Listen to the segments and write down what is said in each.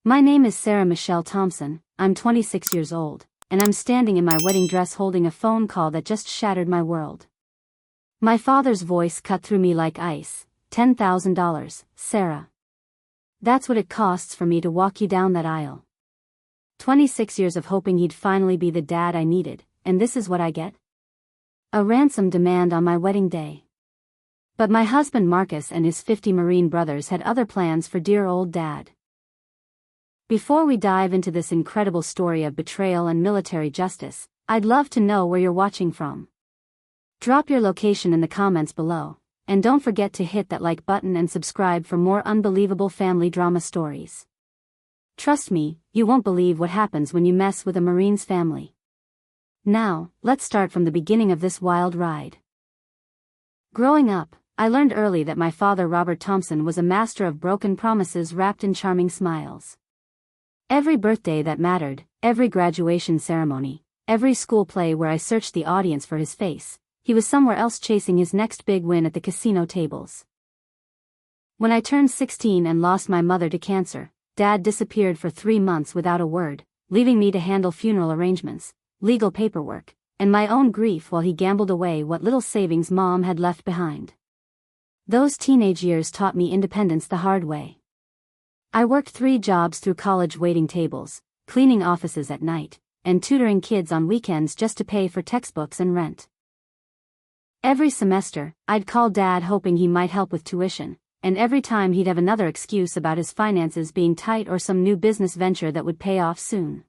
My name is Sarah Michelle Thompson, I'm 26 years old, and I'm standing in my wedding dress holding a phone call that just shattered my world. My father's voice cut through me like ice. $10,000, Sarah. That's what it costs for me to walk you down that aisle. 26 years of hoping he'd finally be the dad I needed, and this is what I get? A ransom demand on my wedding day. But my husband Marcus and his 50 Marine brothers had other plans for dear old dad. Before we dive into this incredible story of betrayal and military justice, I'd love to know where you're watching from. Drop your location in the comments below, and don't forget to hit that like button and subscribe for more unbelievable family drama stories. Trust me, you won't believe what happens when you mess with a Marine's family. Now, let's start from the beginning of this wild ride. Growing up, I learned early that my father Robert Thompson was a master of broken promises wrapped in charming smiles. Every birthday that mattered, every graduation ceremony, every school play where I searched the audience for his face, he was somewhere else chasing his next big win at the casino tables. When I turned 16 and lost my mother to cancer, Dad disappeared for 3 months without a word, leaving me to handle funeral arrangements, legal paperwork, and my own grief while he gambled away what little savings Mom had left behind. Those teenage years taught me independence the hard way. I worked 3 jobs through college waiting tables, cleaning offices at night, and tutoring kids on weekends just to pay for textbooks and rent. Every semester, I'd call Dad hoping he might help with tuition, and every time he'd have another excuse about his finances being tight or some new business venture that would pay off soon.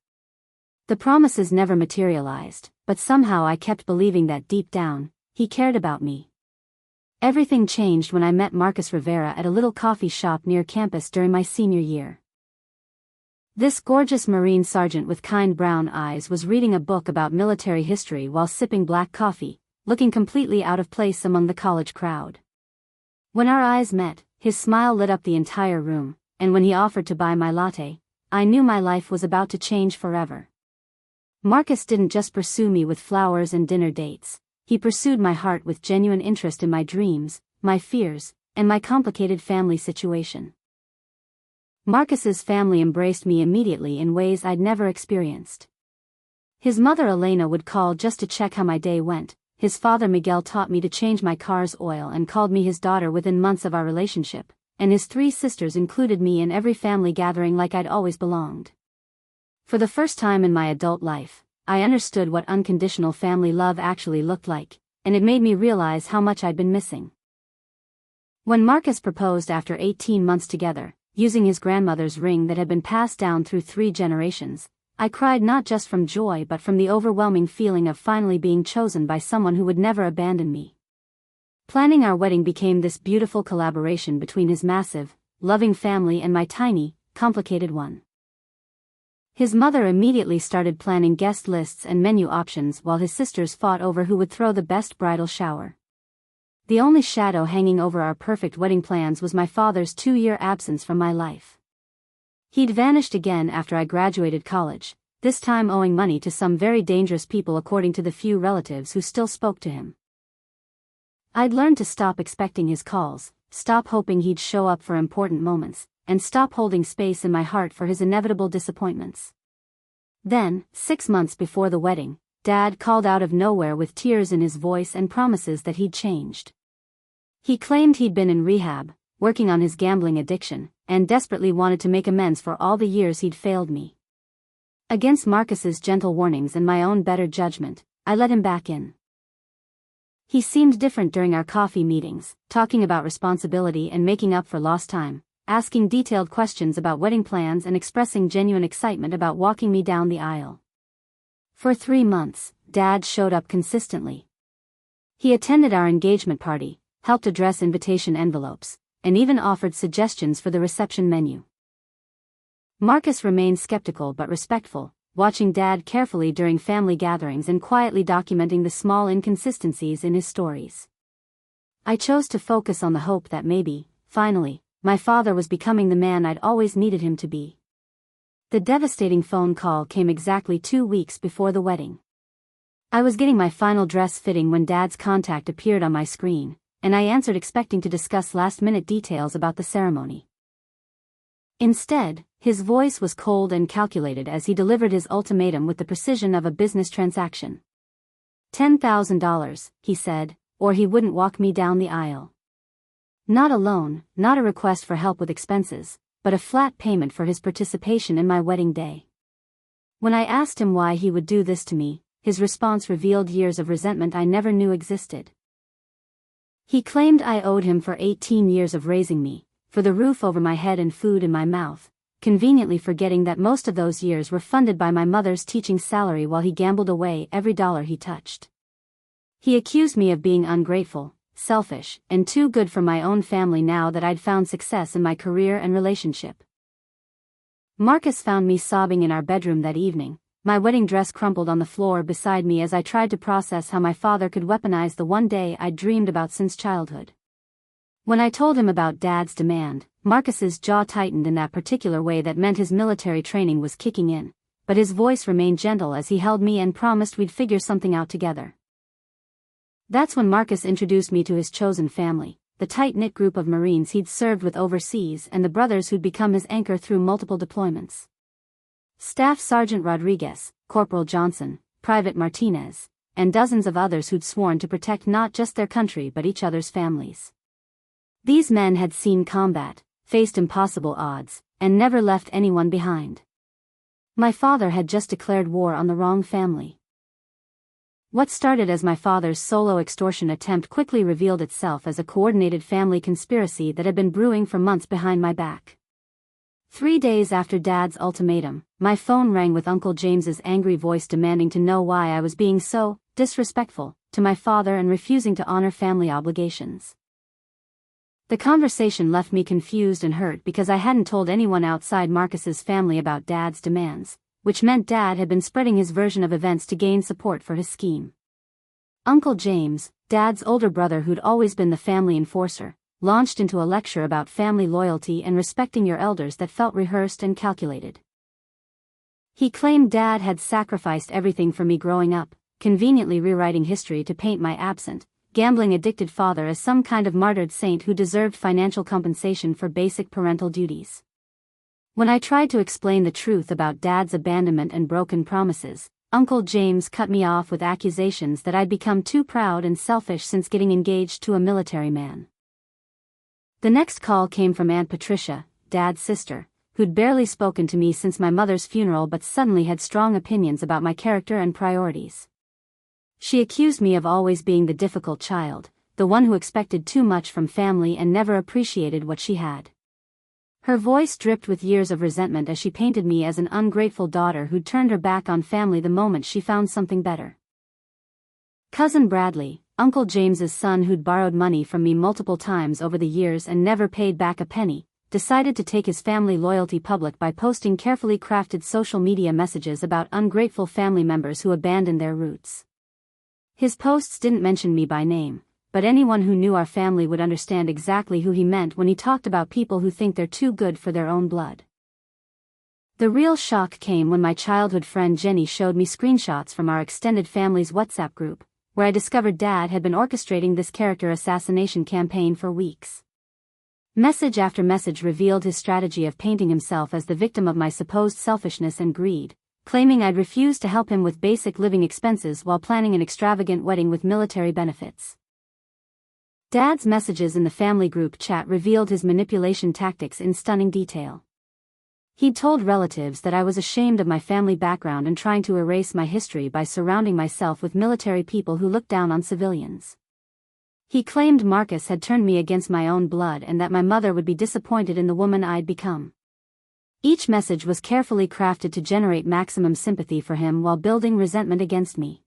The promises never materialized, but somehow I kept believing that deep down, he cared about me. Everything changed when I met Marcus Rivera at a little coffee shop near campus during my senior year. This gorgeous Marine sergeant with kind brown eyes was reading a book about military history while sipping black coffee, looking completely out of place among the college crowd. When our eyes met, his smile lit up the entire room, and when he offered to buy my latte, I knew my life was about to change forever. Marcus didn't just pursue me with flowers and dinner dates. He pursued my heart with genuine interest in my dreams, my fears, and my complicated family situation. Marcus's family embraced me immediately in ways I'd never experienced. His mother Elena would call just to check how my day went, his father Miguel taught me to change my car's oil and called me his daughter within months of our relationship, and his 3 sisters included me in every family gathering like I'd always belonged. For the first time in my adult life, I understood what unconditional family love actually looked like, and it made me realize how much I'd been missing. When Marcus proposed after 18 months together, using his grandmother's ring that had been passed down through 3 generations, I cried not just from joy but from the overwhelming feeling of finally being chosen by someone who would never abandon me. Planning our wedding became this beautiful collaboration between his massive, loving family and my tiny, complicated one. His mother immediately started planning guest lists and menu options while his sisters fought over who would throw the best bridal shower. The only shadow hanging over our perfect wedding plans was my father's 2-year absence from my life. He'd vanished again after I graduated college, this time owing money to some very dangerous people according to the few relatives who still spoke to him. I'd learned to stop expecting his calls, stop hoping he'd show up for important moments, and stop holding space in my heart for his inevitable disappointments. Then, 6 months before the wedding, Dad called out of nowhere with tears in his voice and promises that he'd changed. He claimed he'd been in rehab, working on his gambling addiction, and desperately wanted to make amends for all the years he'd failed me. Against Marcus's gentle warnings and my own better judgment, I let him back in. He seemed different during our coffee meetings, talking about responsibility and making up for lost time, asking detailed questions about wedding plans and expressing genuine excitement about walking me down the aisle. For 3 months, Dad showed up consistently. He attended our engagement party, helped address invitation envelopes, and even offered suggestions for the reception menu. Marcus remained skeptical but respectful, watching Dad carefully during family gatherings and quietly documenting the small inconsistencies in his stories. I chose to focus on the hope that maybe, finally, my father was becoming the man I'd always needed him to be. The devastating phone call came exactly 2 weeks before the wedding. I was getting my final dress fitting when Dad's contact appeared on my screen, and I answered expecting to discuss last-minute details about the ceremony. Instead, his voice was cold and calculated as he delivered his ultimatum with the precision of a business transaction. $10,000, he said, or he wouldn't walk me down the aisle. Not a loan, not a request for help with expenses, but a flat payment for his participation in my wedding day. When I asked him why he would do this to me, his response revealed years of resentment I never knew existed. He claimed I owed him for 18 years of raising me, for the roof over my head and food in my mouth, conveniently forgetting that most of those years were funded by my mother's teaching salary while he gambled away every dollar he touched. He accused me of being ungrateful, selfish, and too good for my own family now that I'd found success in my career and relationship. Marcus found me sobbing in our bedroom that evening, my wedding dress crumpled on the floor beside me as I tried to process how my father could weaponize the one day I'd dreamed about since childhood. When I told him about Dad's demand, Marcus's jaw tightened in that particular way that meant his military training was kicking in, but his voice remained gentle as he held me and promised we'd figure something out together. That's when Marcus introduced me to his chosen family, the tight-knit group of Marines he'd served with overseas and the brothers who'd become his anchor through multiple deployments. Staff Sergeant Rodriguez, Corporal Johnson, Private Martinez, and dozens of others who'd sworn to protect not just their country but each other's families. These men had seen combat, faced impossible odds, and never left anyone behind. My father had just declared war on the wrong family. What started as my father's solo extortion attempt quickly revealed itself as a coordinated family conspiracy that had been brewing for months behind my back. 3 days after Dad's ultimatum, my phone rang with Uncle James's angry voice demanding to know why I was being so disrespectful to my father and refusing to honor family obligations. The conversation left me confused and hurt because I hadn't told anyone outside Marcus's family about Dad's demands, which meant Dad had been spreading his version of events to gain support for his scheme. Uncle James, Dad's older brother who'd always been the family enforcer, launched into a lecture about family loyalty and respecting your elders that felt rehearsed and calculated. He claimed Dad had sacrificed everything for me growing up, conveniently rewriting history to paint my absent, gambling-addicted father as some kind of martyred saint who deserved financial compensation for basic parental duties. When I tried to explain the truth about Dad's abandonment and broken promises, Uncle James cut me off with accusations that I'd become too proud and selfish since getting engaged to a military man. The next call came from Aunt Patricia, Dad's sister, who'd barely spoken to me since my mother's funeral but suddenly had strong opinions about my character and priorities. She accused me of always being the difficult child, the one who expected too much from family and never appreciated what she had. Her voice dripped with years of resentment as she painted me as an ungrateful daughter who'd turned her back on family the moment she found something better. Cousin Bradley, Uncle James's son who'd borrowed money from me multiple times over the years and never paid back a penny, decided to take his family loyalty public by posting carefully crafted social media messages about ungrateful family members who abandoned their roots. His posts didn't mention me by name, but anyone who knew our family would understand exactly who he meant when he talked about people who think they're too good for their own blood. The real shock came when my childhood friend Jenny showed me screenshots from our extended family's WhatsApp group, where I discovered Dad had been orchestrating this character assassination campaign for weeks. Message after message revealed his strategy of painting himself as the victim of my supposed selfishness and greed, claiming I'd refused to help him with basic living expenses while planning an extravagant wedding with military benefits. Dad's messages in the family group chat revealed his manipulation tactics in stunning detail. He'd told relatives that I was ashamed of my family background and trying to erase my history by surrounding myself with military people who looked down on civilians. He claimed Marcus had turned me against my own blood and that my mother would be disappointed in the woman I'd become. Each message was carefully crafted to generate maximum sympathy for him while building resentment against me.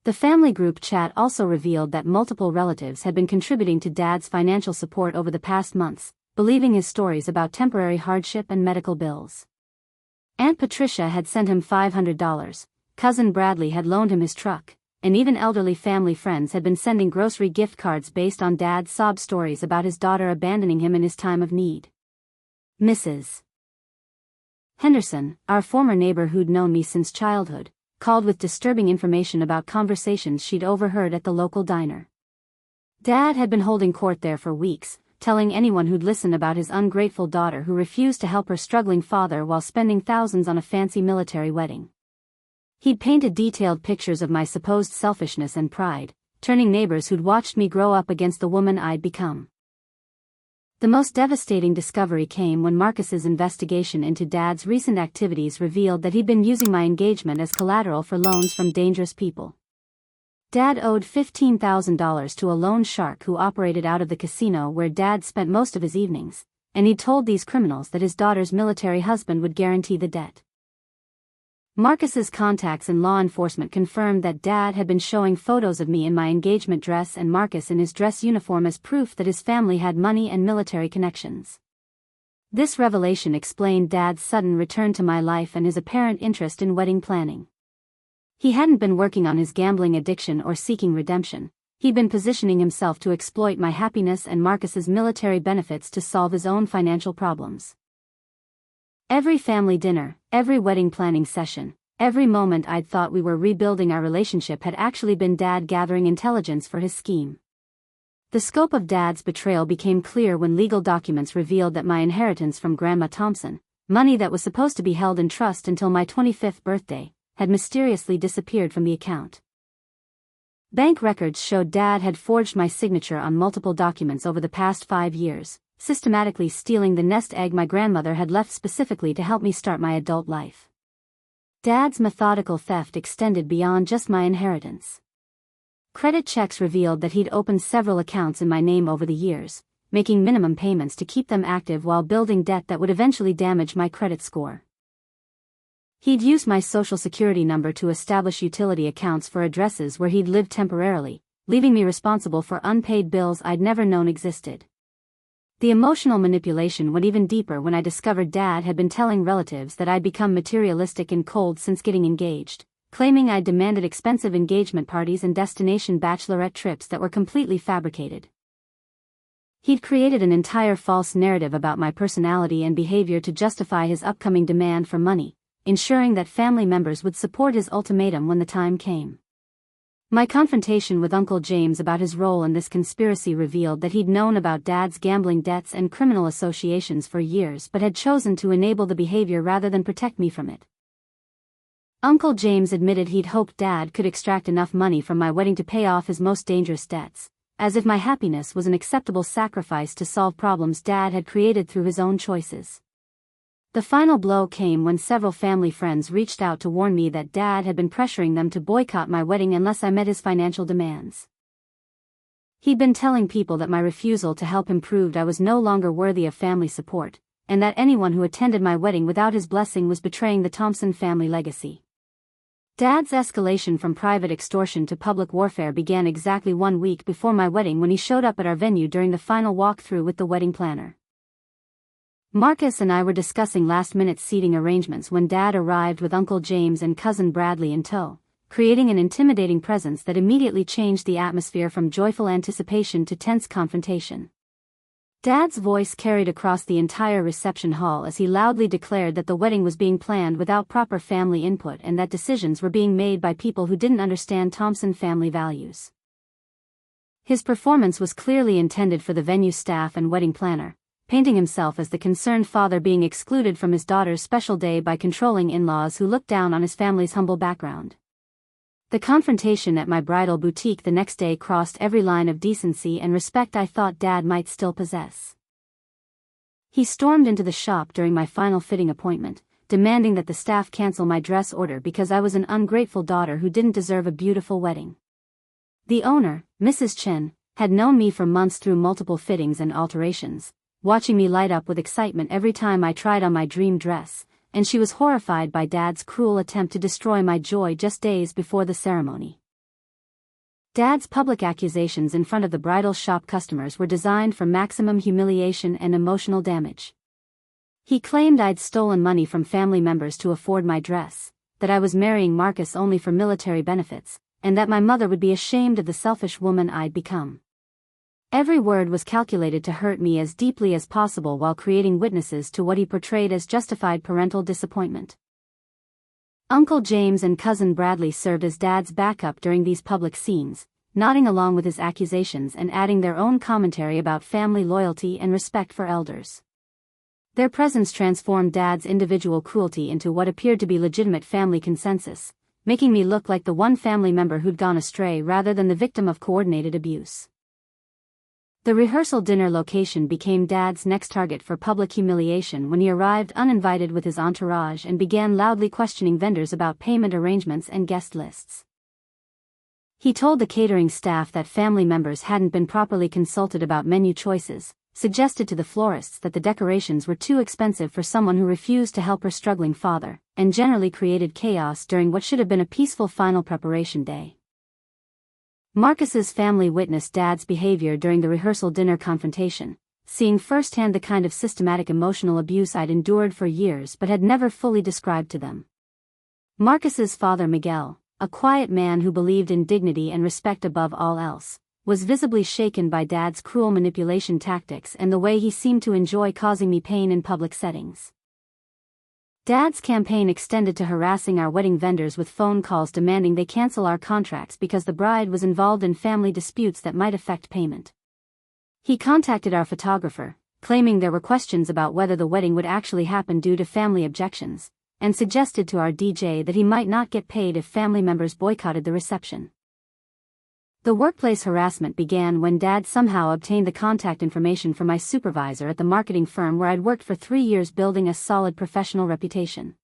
The family group chat also revealed that multiple relatives had been contributing to Dad's financial support over the past months, believing his stories about temporary hardship and medical bills. Aunt Patricia had sent him $500, Cousin Bradley had loaned him his truck, and even elderly family friends had been sending grocery gift cards based on Dad's sob stories about his daughter abandoning him in his time of need. Mrs. Henderson, our former neighbor who'd known me since childhood, called with disturbing information about conversations she'd overheard at the local diner. Dad had been holding court there for weeks, telling anyone who'd listen about his ungrateful daughter who refused to help her struggling father while spending thousands on a fancy military wedding. He'd painted detailed pictures of my supposed selfishness and pride, turning neighbors who'd watched me grow up against the woman I'd become. The most devastating discovery came when Marcus's investigation into Dad's recent activities revealed that he'd been using my engagement as collateral for loans from dangerous people. Dad owed $15,000 to a loan shark who operated out of the casino where Dad spent most of his evenings, and he'd told these criminals that his daughter's military husband would guarantee the debt. Marcus's contacts in law enforcement confirmed that Dad had been showing photos of me in my engagement dress and Marcus in his dress uniform as proof that his family had money and military connections. This revelation explained Dad's sudden return to my life and his apparent interest in wedding planning. He hadn't been working on his gambling addiction or seeking redemption. He'd been positioning himself to exploit my happiness and Marcus's military benefits to solve his own financial problems. Every family dinner, every wedding planning session, every moment I'd thought we were rebuilding our relationship had actually been Dad gathering intelligence for his scheme. The scope of Dad's betrayal became clear when legal documents revealed that my inheritance from Grandma Thompson, money that was supposed to be held in trust until my 25th birthday, had mysteriously disappeared from the account. Bank records showed Dad had forged my signature on multiple documents over the past 5 years, systematically stealing the nest egg my grandmother had left specifically to help me start my adult life. Dad's methodical theft extended beyond just my inheritance. Credit checks revealed that he'd opened several accounts in my name over the years, making minimum payments to keep them active while building debt that would eventually damage my credit score. He'd used my social security number to establish utility accounts for addresses where he'd lived temporarily, leaving me responsible for unpaid bills I'd never known existed. The emotional manipulation went even deeper when I discovered Dad had been telling relatives that I'd become materialistic and cold since getting engaged, claiming I'd demanded expensive engagement parties and destination bachelorette trips that were completely fabricated. He'd created an entire false narrative about my personality and behavior to justify his upcoming demand for money, ensuring that family members would support his ultimatum when the time came. My confrontation with Uncle James about his role in this conspiracy revealed that he'd known about Dad's gambling debts and criminal associations for years but had chosen to enable the behavior rather than protect me from it. Uncle James admitted he'd hoped Dad could extract enough money from my wedding to pay off his most dangerous debts, as if my happiness was an acceptable sacrifice to solve problems Dad had created through his own choices. The final blow came when several family friends reached out to warn me that Dad had been pressuring them to boycott my wedding unless I met his financial demands. He'd been telling people that my refusal to help him proved I was no longer worthy of family support, and that anyone who attended my wedding without his blessing was betraying the Thompson family legacy. Dad's escalation from private extortion to public warfare began exactly 1 week before my wedding when he showed up at our venue during the final walkthrough with the wedding planner. Marcus and I were discussing last-minute seating arrangements when Dad arrived with Uncle James and Cousin Bradley in tow, creating an intimidating presence that immediately changed the atmosphere from joyful anticipation to tense confrontation. Dad's voice carried across the entire reception hall as he loudly declared that the wedding was being planned without proper family input and that decisions were being made by people who didn't understand Thompson family values. His performance was clearly intended for the venue staff and wedding planner, painting himself as the concerned father being excluded from his daughter's special day by controlling in-laws who looked down on his family's humble background. The confrontation at my bridal boutique the next day crossed every line of decency and respect I thought Dad might still possess. He stormed into the shop during my final fitting appointment, demanding that the staff cancel my dress order because I was an ungrateful daughter who didn't deserve a beautiful wedding. The owner, Mrs. Chen, had known me for months through multiple fittings and alterations, watching me light up with excitement every time I tried on my dream dress, and she was horrified by Dad's cruel attempt to destroy my joy just days before the ceremony. Dad's public accusations in front of the bridal shop customers were designed for maximum humiliation and emotional damage. He claimed I'd stolen money from family members to afford my dress, that I was marrying Marcus only for military benefits, and that my mother would be ashamed of the selfish woman I'd become. Every word was calculated to hurt me as deeply as possible while creating witnesses to what he portrayed as justified parental disappointment. Uncle James and Cousin Bradley served as Dad's backup during these public scenes, nodding along with his accusations and adding their own commentary about family loyalty and respect for elders. Their presence transformed Dad's individual cruelty into what appeared to be legitimate family consensus, making me look like the one family member who'd gone astray rather than the victim of coordinated abuse. The rehearsal dinner location became Dad's next target for public humiliation when he arrived uninvited with his entourage and began loudly questioning vendors about payment arrangements and guest lists. He told the catering staff that family members hadn't been properly consulted about menu choices, suggested to the florists that the decorations were too expensive for someone who refused to help her struggling father, and generally created chaos during what should have been a peaceful final preparation day. Marcus's family witnessed Dad's behavior during the rehearsal dinner confrontation, seeing firsthand the kind of systematic emotional abuse I'd endured for years but had never fully described to them. Marcus's father Miguel, a quiet man who believed in dignity and respect above all else, was visibly shaken by Dad's cruel manipulation tactics and the way he seemed to enjoy causing me pain in public settings. Dad's campaign extended to harassing our wedding vendors with phone calls demanding they cancel our contracts because the bride was involved in family disputes that might affect payment. He contacted our photographer, claiming there were questions about whether the wedding would actually happen due to family objections, and suggested to our DJ that he might not get paid if family members boycotted the reception. The workplace harassment began when Dad somehow obtained the contact information from my supervisor at the marketing firm where I'd worked for 3 years building a solid professional reputation.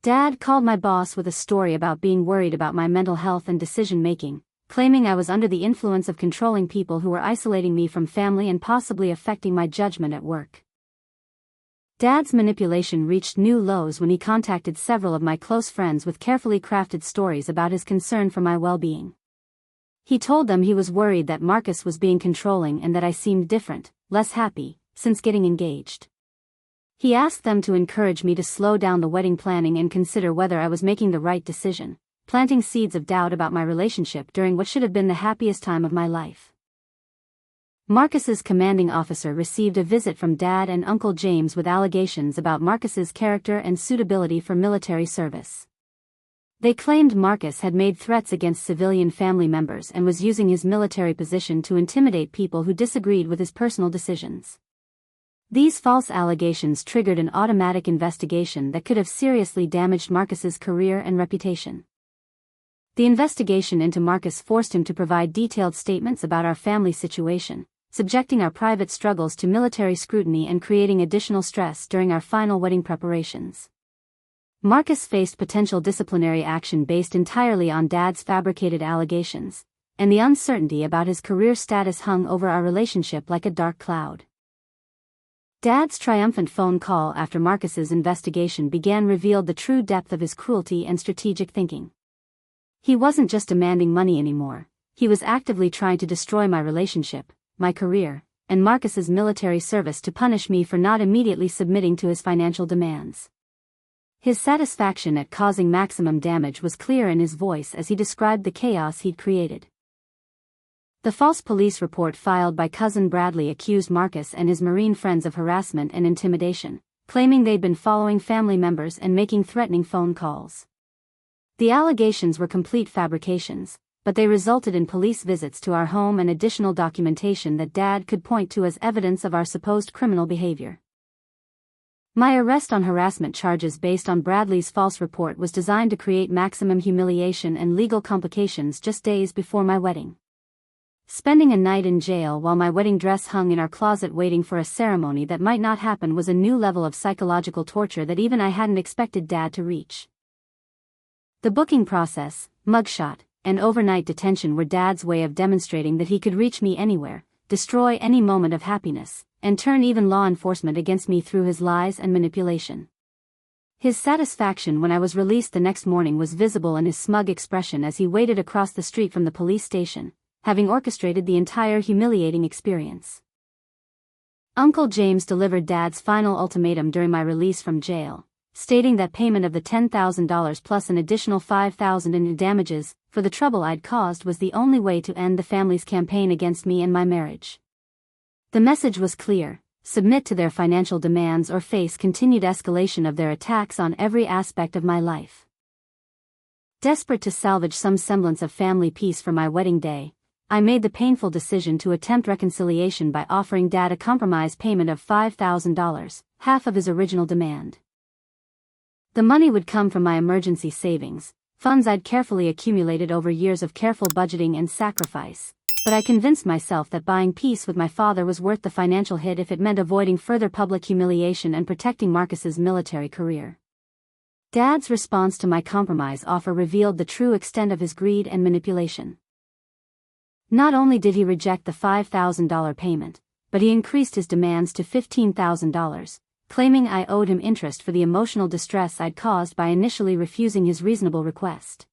Dad called my boss with a story about being worried about my mental health and decision-making, claiming I was under the influence of controlling people who were isolating me from family and possibly affecting my judgment at work. Dad's manipulation reached new lows when he contacted several of my close friends with carefully crafted stories about his concern for my well-being. He told them he was worried that Marcus was being controlling and that I seemed different, less happy, since getting engaged. He asked them to encourage me to slow down the wedding planning and consider whether I was making the right decision, planting seeds of doubt about my relationship during what should have been the happiest time of my life. Marcus's commanding officer received a visit from Dad and Uncle James with allegations about Marcus's character and suitability for military service. They claimed Marcus had made threats against civilian family members and was using his military position to intimidate people who disagreed with his personal decisions. These false allegations triggered an automatic investigation that could have seriously damaged Marcus's career and reputation. The investigation into Marcus forced him to provide detailed statements about our family situation, subjecting our private struggles to military scrutiny and creating additional stress during our final wedding preparations. Marcus faced potential disciplinary action based entirely on Dad's fabricated allegations, and the uncertainty about his career status hung over our relationship like a dark cloud. Dad's triumphant phone call after Marcus's investigation began revealed the true depth of his cruelty and strategic thinking. He wasn't just demanding money anymore, he was actively trying to destroy my relationship, my career, and Marcus's military service to punish me for not immediately submitting to his financial demands. His satisfaction at causing maximum damage was clear in his voice as he described the chaos he'd created. The false police report filed by cousin Bradley accused Marcus and his Marine friends of harassment and intimidation, claiming they'd been following family members and making threatening phone calls. The allegations were complete fabrications, but they resulted in police visits to our home and additional documentation that Dad could point to as evidence of our supposed criminal behavior. My arrest on harassment charges based on Bradley's false report was designed to create maximum humiliation and legal complications just days before my wedding. Spending a night in jail while my wedding dress hung in our closet waiting for a ceremony that might not happen was a new level of psychological torture that even I hadn't expected Dad to reach. The booking process, mugshot, and overnight detention were Dad's way of demonstrating that he could reach me anywhere, destroy any moment of happiness, and turn even law enforcement against me through his lies and manipulation. His satisfaction when I was released the next morning was visible in his smug expression as he waited across the street from the police station, having orchestrated the entire humiliating experience. Uncle James delivered Dad's final ultimatum during my release from jail, stating that payment of the $10,000 plus an additional $5,000 in damages for the trouble I'd caused was the only way to end the family's campaign against me and my marriage. The message was clear: submit to their financial demands or face continued escalation of their attacks on every aspect of my life. Desperate to salvage some semblance of family peace for my wedding day, I made the painful decision to attempt reconciliation by offering Dad a compromise payment of $5,000, half of his original demand. The money would come from my emergency savings, funds I'd carefully accumulated over years of careful budgeting and sacrifice, but I convinced myself that buying peace with my father was worth the financial hit if it meant avoiding further public humiliation and protecting Marcus's military career. Dad's response to my compromise offer revealed the true extent of his greed and manipulation. Not only did he reject the $5,000 payment, but he increased his demands to $15,000, claiming I owed him interest for the emotional distress I'd caused by initially refusing his reasonable request.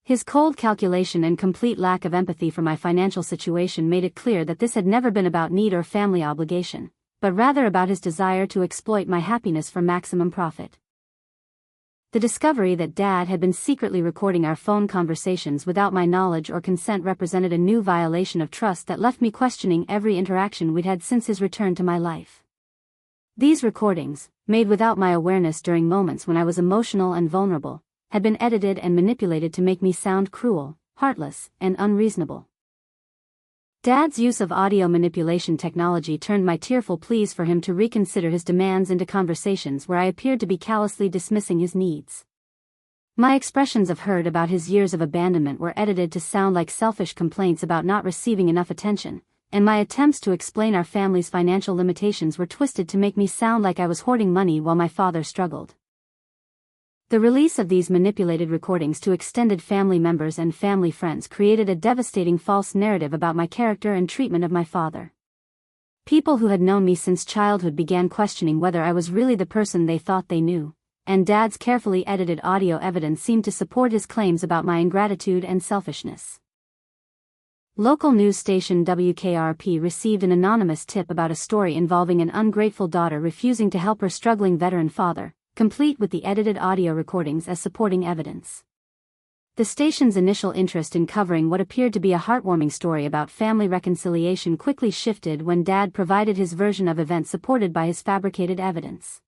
His cold calculation and complete lack of empathy for my financial situation made it clear that this had never been about need or family obligation, but rather about his desire to exploit my happiness for maximum profit. The discovery that Dad had been secretly recording our phone conversations without my knowledge or consent represented a new violation of trust that left me questioning every interaction we'd had since his return to my life. These recordings, made without my awareness during moments when I was emotional and vulnerable, had been edited and manipulated to make me sound cruel, heartless, and unreasonable. Dad's use of audio manipulation technology turned my tearful pleas for him to reconsider his demands into conversations where I appeared to be callously dismissing his needs. My expressions of hurt about his years of abandonment were edited to sound like selfish complaints about not receiving enough attention, and my attempts to explain our family's financial limitations were twisted to make me sound like I was hoarding money while my father struggled. The release of these manipulated recordings to extended family members and family friends created a devastating false narrative about my character and treatment of my father. People who had known me since childhood began questioning whether I was really the person they thought they knew, and Dad's carefully edited audio evidence seemed to support his claims about my ingratitude and selfishness. Local news station WKRP received an anonymous tip about a story involving an ungrateful daughter refusing to help her struggling veteran father, complete with the edited audio recordings as supporting evidence. The station's initial interest in covering what appeared to be a heartwarming story about family reconciliation quickly shifted when Dad provided his version of events supported by his fabricated evidence.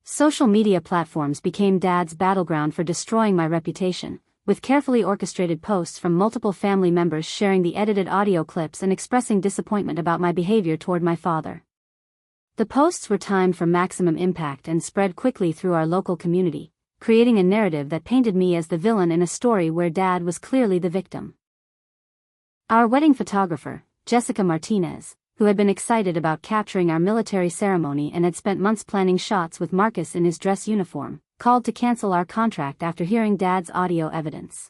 Social media platforms became Dad's battleground for destroying my reputation, with carefully orchestrated posts from multiple family members sharing the edited audio clips and expressing disappointment about my behavior toward my father. The posts were timed for maximum impact and spread quickly through our local community, creating a narrative that painted me as the villain in a story where Dad was clearly the victim. Our wedding photographer, Jessica Martinez, who had been excited about capturing our military ceremony and had spent months planning shots with Marcus in his dress uniform, called to cancel our contract after hearing Dad's audio evidence.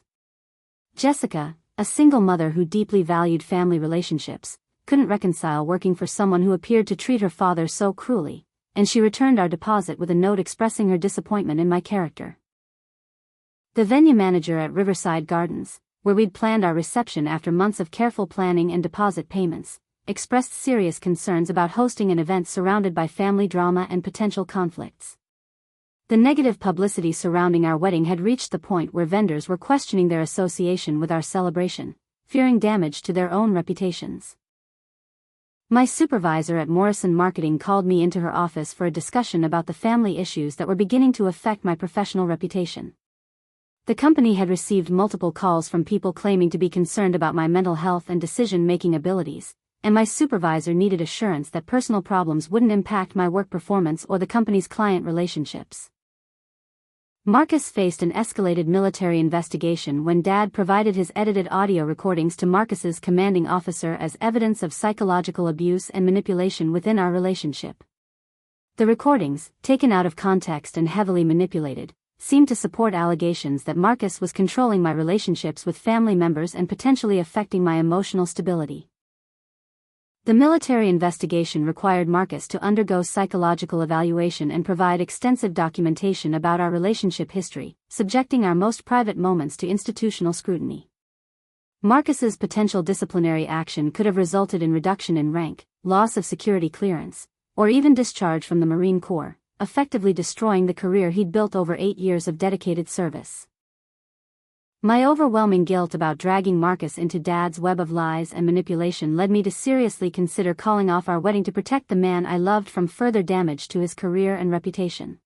Jessica, a single mother who deeply valued family relationships, couldn't reconcile working for someone who appeared to treat her father so cruelly, and she returned our deposit with a note expressing her disappointment in my character. The venue manager at Riverside Gardens, where we'd planned our reception after months of careful planning and deposit payments, expressed serious concerns about hosting an event surrounded by family drama and potential conflicts. The negative publicity surrounding our wedding had reached the point where vendors were questioning their association with our celebration, fearing damage to their own reputations. My supervisor at Morrison Marketing called me into her office for a discussion about the family issues that were beginning to affect my professional reputation. The company had received multiple calls from people claiming to be concerned about my mental health and decision-making abilities, and my supervisor needed assurance that personal problems wouldn't impact my work performance or the company's client relationships. Marcus faced an escalated military investigation when Dad provided his edited audio recordings to Marcus's commanding officer as evidence of psychological abuse and manipulation within our relationship. The recordings, taken out of context and heavily manipulated, seemed to support allegations that Marcus was controlling my relationships with family members and potentially affecting my emotional stability. The military investigation required Marcus to undergo psychological evaluation and provide extensive documentation about our relationship history, subjecting our most private moments to institutional scrutiny. Marcus's potential disciplinary action could have resulted in reduction in rank, loss of security clearance, or even discharge from the Marine Corps, effectively destroying the career he'd built over 8 years of dedicated service. My overwhelming guilt about dragging Marcus into Dad's web of lies and manipulation led me to seriously consider calling off our wedding to protect the man I loved from further damage to his career and reputation.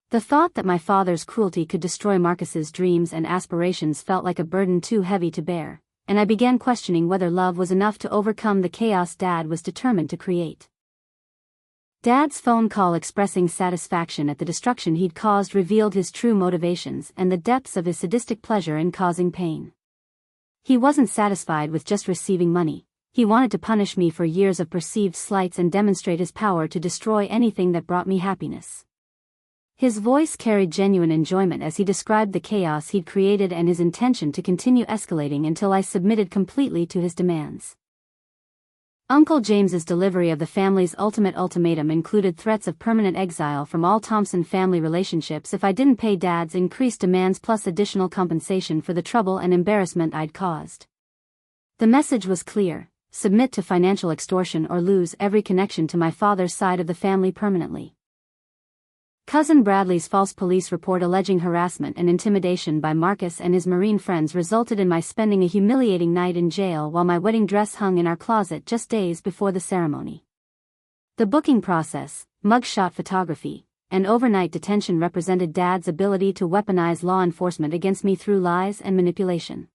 The thought that my father's cruelty could destroy Marcus's dreams and aspirations felt like a burden too heavy to bear, and I began questioning whether love was enough to overcome the chaos Dad was determined to create. Dad's phone call expressing satisfaction at the destruction he'd caused revealed his true motivations and the depths of his sadistic pleasure in causing pain. He wasn't satisfied with just receiving money. He wanted to punish me for years of perceived slights and demonstrate his power to destroy anything that brought me happiness. His voice carried genuine enjoyment as he described the chaos he'd created and his intention to continue escalating until I submitted completely to his demands. Uncle James's delivery of the family's ultimate ultimatum included threats of permanent exile from all Thompson family relationships if I didn't pay Dad's increased demands plus additional compensation for the trouble and embarrassment I'd caused. The message was clear: submit to financial extortion or lose every connection to my father's side of the family permanently. Cousin Bradley's false police report alleging harassment and intimidation by Marcus and his Marine friends resulted in my spending a humiliating night in jail while my wedding dress hung in our closet just days before the ceremony. The booking process, mugshot photography, and overnight detention represented Dad's ability to weaponize law enforcement against me through lies and manipulation.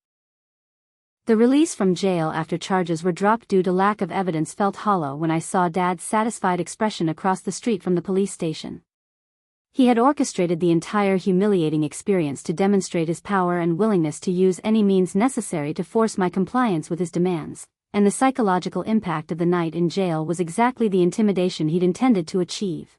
The release from jail after charges were dropped due to lack of evidence felt hollow when I saw Dad's satisfied expression across the street from the police station. He had orchestrated the entire humiliating experience to demonstrate his power and willingness to use any means necessary to force my compliance with his demands, and the psychological impact of the night in jail was exactly the intimidation he'd intended to achieve.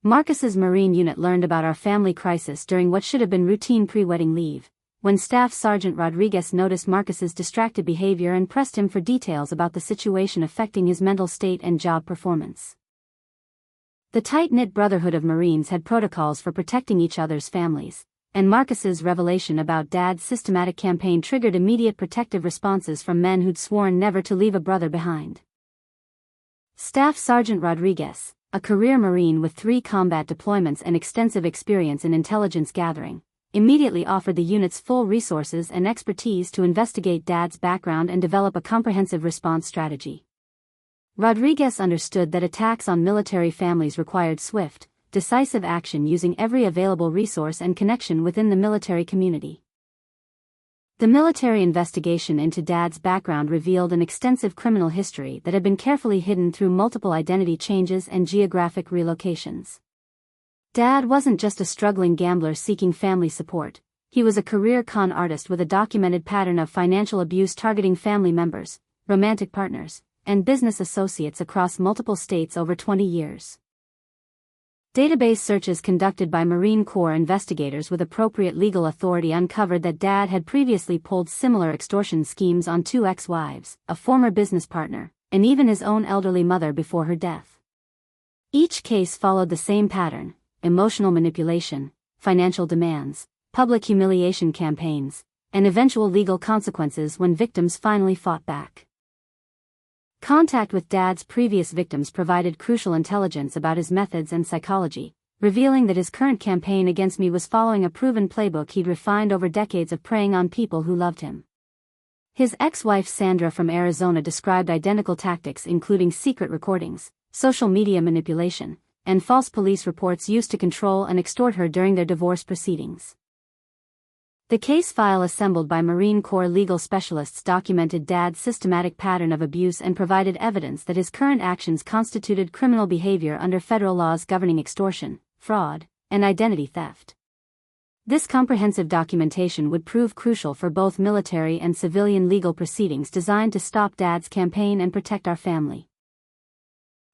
Marcus's Marine unit learned about our family crisis during what should have been routine pre-wedding leave, when Staff Sergeant Rodriguez noticed Marcus's distracted behavior and pressed him for details about the situation affecting his mental state and job performance. The tight-knit brotherhood of Marines had protocols for protecting each other's families, and Marcus's revelation about Dad's systematic campaign triggered immediate protective responses from men who'd sworn never to leave a brother behind. Staff Sergeant Rodriguez, a career Marine with 3 combat deployments and extensive experience in intelligence gathering, immediately offered the unit's full resources and expertise to investigate Dad's background and develop a comprehensive response strategy. Rodriguez understood that attacks on military families required swift, decisive action using every available resource and connection within the military community. The military investigation into Dad's background revealed an extensive criminal history that had been carefully hidden through multiple identity changes and geographic relocations. Dad wasn't just a struggling gambler seeking family support, he was a career con artist with a documented pattern of financial abuse targeting family members, romantic partners, and business associates across multiple states over 20 years. Database searches conducted by Marine Corps investigators with appropriate legal authority uncovered that Dad had previously pulled similar extortion schemes on 2 ex-wives, a former business partner, and even his own elderly mother before her death. Each case followed the same pattern: emotional manipulation, financial demands, public humiliation campaigns, and eventual legal consequences when victims finally fought back. Contact with Dad's previous victims provided crucial intelligence about his methods and psychology, revealing that his current campaign against me was following a proven playbook he'd refined over decades of preying on people who loved him. His ex-wife Sandra from Arizona described identical tactics including secret recordings, social media manipulation, and false police reports used to control and extort her during their divorce proceedings. The case file assembled by Marine Corps legal specialists documented Dad's systematic pattern of abuse and provided evidence that his current actions constituted criminal behavior under federal laws governing extortion, fraud, and identity theft. This comprehensive documentation would prove crucial for both military and civilian legal proceedings designed to stop Dad's campaign and protect our family.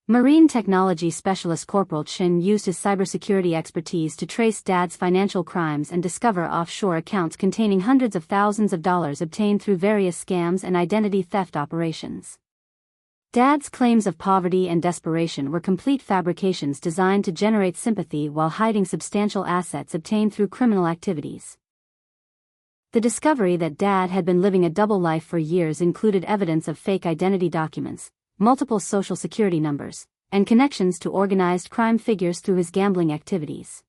Marine technology specialist Corporal Chin used his cybersecurity expertise to trace Dad's financial crimes and discover offshore accounts containing hundreds of thousands of dollars obtained through various scams and identity theft operations. Dad's claims of poverty and desperation were complete fabrications designed to generate sympathy while hiding substantial assets obtained through criminal activities. The discovery that Dad had been living a double life for years included evidence of fake identity documents, multiple social security numbers, and connections to organized crime figures through his gambling activities.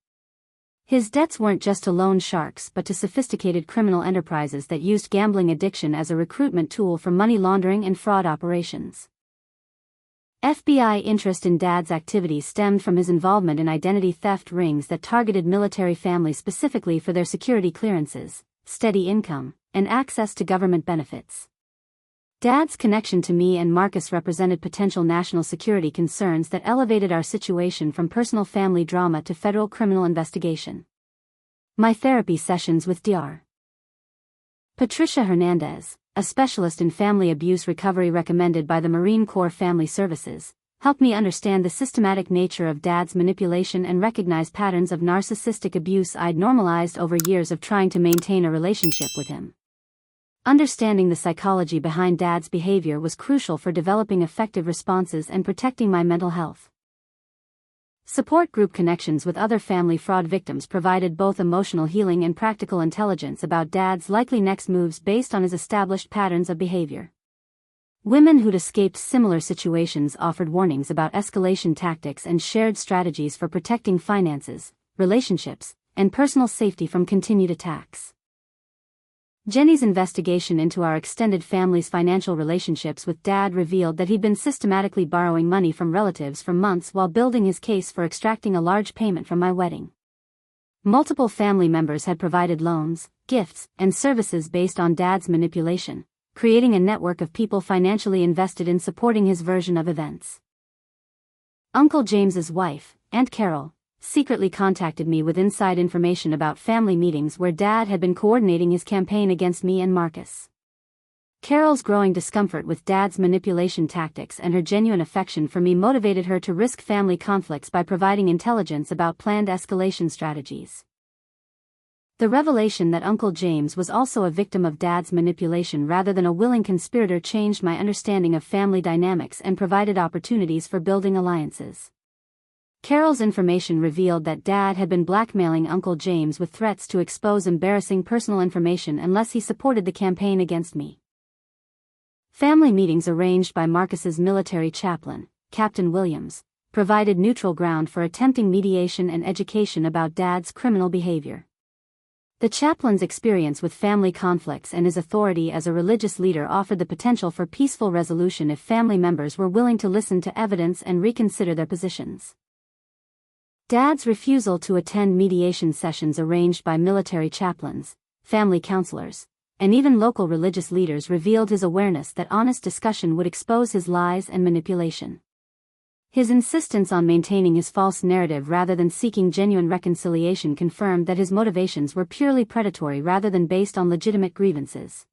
His debts weren't just to loan sharks but to sophisticated criminal enterprises that used gambling addiction as a recruitment tool for money laundering and fraud operations. FBI interest in Dad's activities stemmed from his involvement in identity theft rings that targeted military families specifically for their security clearances, steady income, and access to government benefits. Dad's connection to me and Marcus represented potential national security concerns that elevated our situation from personal family drama to federal criminal investigation. My therapy sessions with Dr. Patricia Hernandez, a specialist in family abuse recovery recommended by the Marine Corps Family Services, helped me understand the systematic nature of Dad's manipulation and recognize patterns of narcissistic abuse I'd normalized over years of trying to maintain a relationship with him. Understanding the psychology behind Dad's behavior was crucial for developing effective responses and protecting my mental health. Support group connections with other family fraud victims provided both emotional healing and practical intelligence about Dad's likely next moves based on his established patterns of behavior. Women who'd escaped similar situations offered warnings about escalation tactics and shared strategies for protecting finances, relationships, and personal safety from continued attacks. Jenny's investigation into our extended family's financial relationships with Dad revealed that he'd been systematically borrowing money from relatives for months while building his case for extracting a large payment from my wedding. Multiple family members had provided loans, gifts, and services based on Dad's manipulation, creating a network of people financially invested in supporting his version of events. Uncle James's wife, Aunt Carol, secretly contacted me with inside information about family meetings where Dad had been coordinating his campaign against me and Marcus. Carol's growing discomfort with Dad's manipulation tactics and her genuine affection for me motivated her to risk family conflicts by providing intelligence about planned escalation strategies. The revelation that Uncle James was also a victim of Dad's manipulation rather than a willing conspirator changed my understanding of family dynamics and provided opportunities for building alliances. Carol's information revealed that Dad had been blackmailing Uncle James with threats to expose embarrassing personal information unless he supported the campaign against me. Family meetings arranged by Marcus's military chaplain, Captain Williams, provided neutral ground for attempting mediation and education about Dad's criminal behavior. The chaplain's experience with family conflicts and his authority as a religious leader offered the potential for peaceful resolution if family members were willing to listen to evidence and reconsider their positions. Dad's refusal to attend mediation sessions arranged by military chaplains, family counselors, and even local religious leaders revealed his awareness that honest discussion would expose his lies and manipulation. His insistence on maintaining his false narrative rather than seeking genuine reconciliation confirmed that his motivations were purely predatory rather than based on legitimate grievances.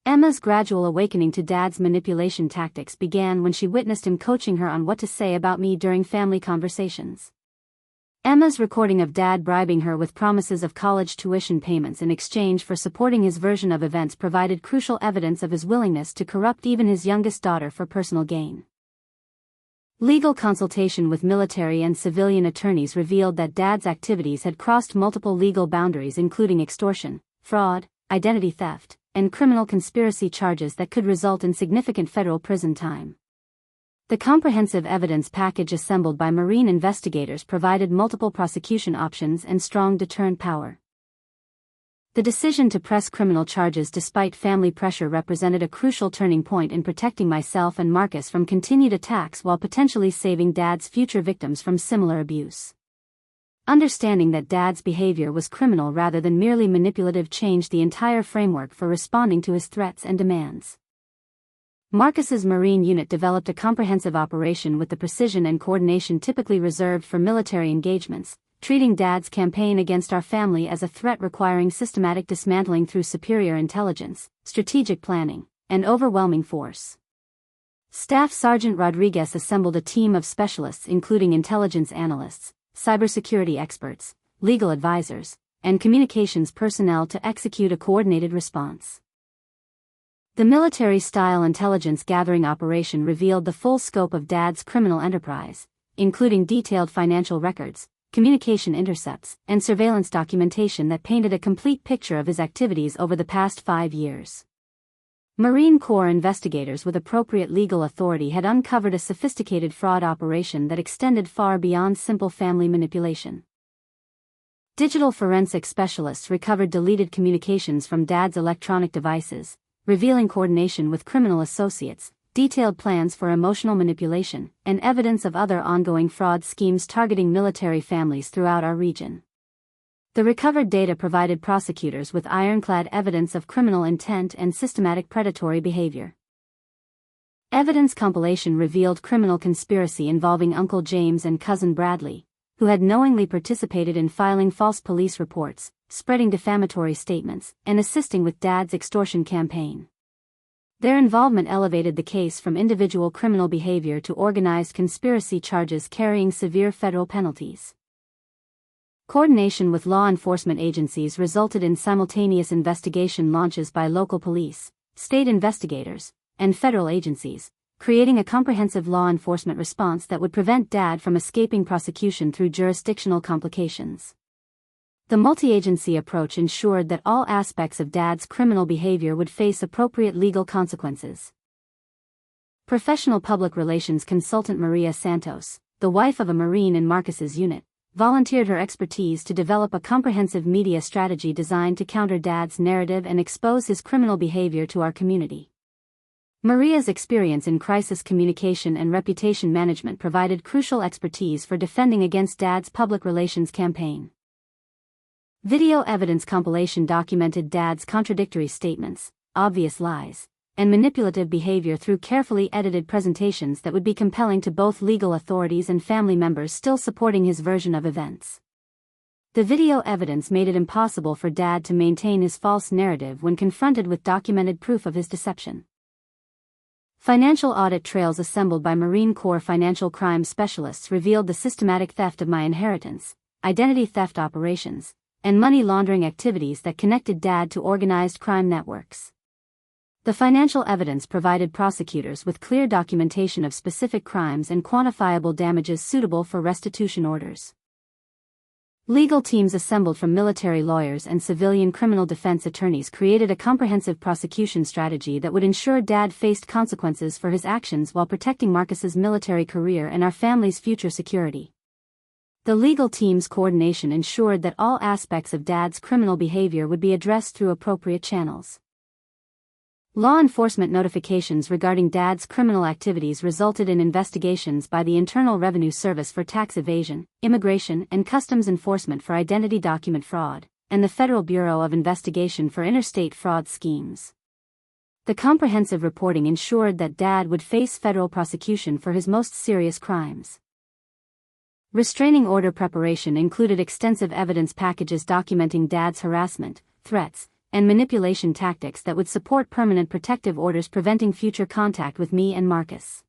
Emma's gradual awakening to Dad's manipulation tactics began when she witnessed him coaching her on what to say about me during family conversations. Emma's recording of Dad bribing her with promises of college tuition payments in exchange for supporting his version of events provided crucial evidence of his willingness to corrupt even his youngest daughter for personal gain. Legal consultation with military and civilian attorneys revealed that Dad's activities had crossed multiple legal boundaries including extortion, fraud, identity theft, and criminal conspiracy charges that could result in significant federal prison time. The comprehensive evidence package assembled by Marine investigators provided multiple prosecution options and strong deterrent power. The decision to press criminal charges despite family pressure represented a crucial turning point in protecting myself and Marcus from continued attacks while potentially saving Dad's future victims from similar abuse. Understanding that Dad's behavior was criminal rather than merely manipulative changed the entire framework for responding to his threats and demands. Marcus's Marine unit developed a comprehensive operation with the precision and coordination typically reserved for military engagements, treating Dad's campaign against our family as a threat requiring systematic dismantling through superior intelligence, strategic planning, and overwhelming force. Staff Sergeant Rodriguez assembled a team of specialists including intelligence analysts, cybersecurity experts, legal advisors, and communications personnel to execute a coordinated response. The military-style intelligence gathering operation revealed the full scope of Dad's criminal enterprise, including detailed financial records, communication intercepts, and surveillance documentation that painted a complete picture of his activities over the past 5 years. Marine Corps investigators with appropriate legal authority had uncovered a sophisticated fraud operation that extended far beyond simple family manipulation. Digital forensic specialists recovered deleted communications from Dad's electronic devices, revealing coordination with criminal associates, detailed plans for emotional manipulation, and evidence of other ongoing fraud schemes targeting military families throughout our region. The recovered data provided prosecutors with ironclad evidence of criminal intent and systematic predatory behavior. Evidence compilation revealed criminal conspiracy involving Uncle James and Cousin Bradley, who had knowingly participated in filing false police reports, spreading defamatory statements, and assisting with Dad's extortion campaign. Their involvement elevated the case from individual criminal behavior to organized conspiracy charges carrying severe federal penalties. Coordination with law enforcement agencies resulted in simultaneous investigation launches by local police, state investigators, and federal agencies, creating a comprehensive law enforcement response that would prevent Dad from escaping prosecution through jurisdictional complications. The multi-agency approach ensured that all aspects of Dad's criminal behavior would face appropriate legal consequences. Professional public relations consultant Maria Santos, the wife of a Marine in Marcus's unit, volunteered her expertise to develop a comprehensive media strategy designed to counter Dad's narrative and expose his criminal behavior to our community. Maria's experience in crisis communication and reputation management provided crucial expertise for defending against Dad's public relations campaign. Video evidence compilation documented Dad's contradictory statements, obvious lies, and manipulative behavior through carefully edited presentations that would be compelling to both legal authorities and family members still supporting his version of events. The video evidence made it impossible for Dad to maintain his false narrative when confronted with documented proof of his deception. Financial audit trails assembled by Marine Corps financial crime specialists revealed the systematic theft of my inheritance, identity theft operations, and money laundering activities that connected Dad to organized crime networks. The financial evidence provided prosecutors with clear documentation of specific crimes and quantifiable damages suitable for restitution orders. Legal teams assembled from military lawyers and civilian criminal defense attorneys created a comprehensive prosecution strategy that would ensure Dad faced consequences for his actions while protecting Marcus's military career and our family's future security. The legal team's coordination ensured that all aspects of Dad's criminal behavior would be addressed through appropriate channels. Law enforcement notifications regarding Dad's criminal activities resulted in investigations by the Internal Revenue Service for tax evasion, Immigration and Customs Enforcement for identity document fraud, and the Federal Bureau of Investigation for interstate fraud schemes. The comprehensive reporting ensured that Dad would face federal prosecution for his most serious crimes. Restraining order preparation included extensive evidence packages documenting Dad's harassment, threats, and manipulation tactics that would support permanent protective orders preventing future contact with me and Marcus.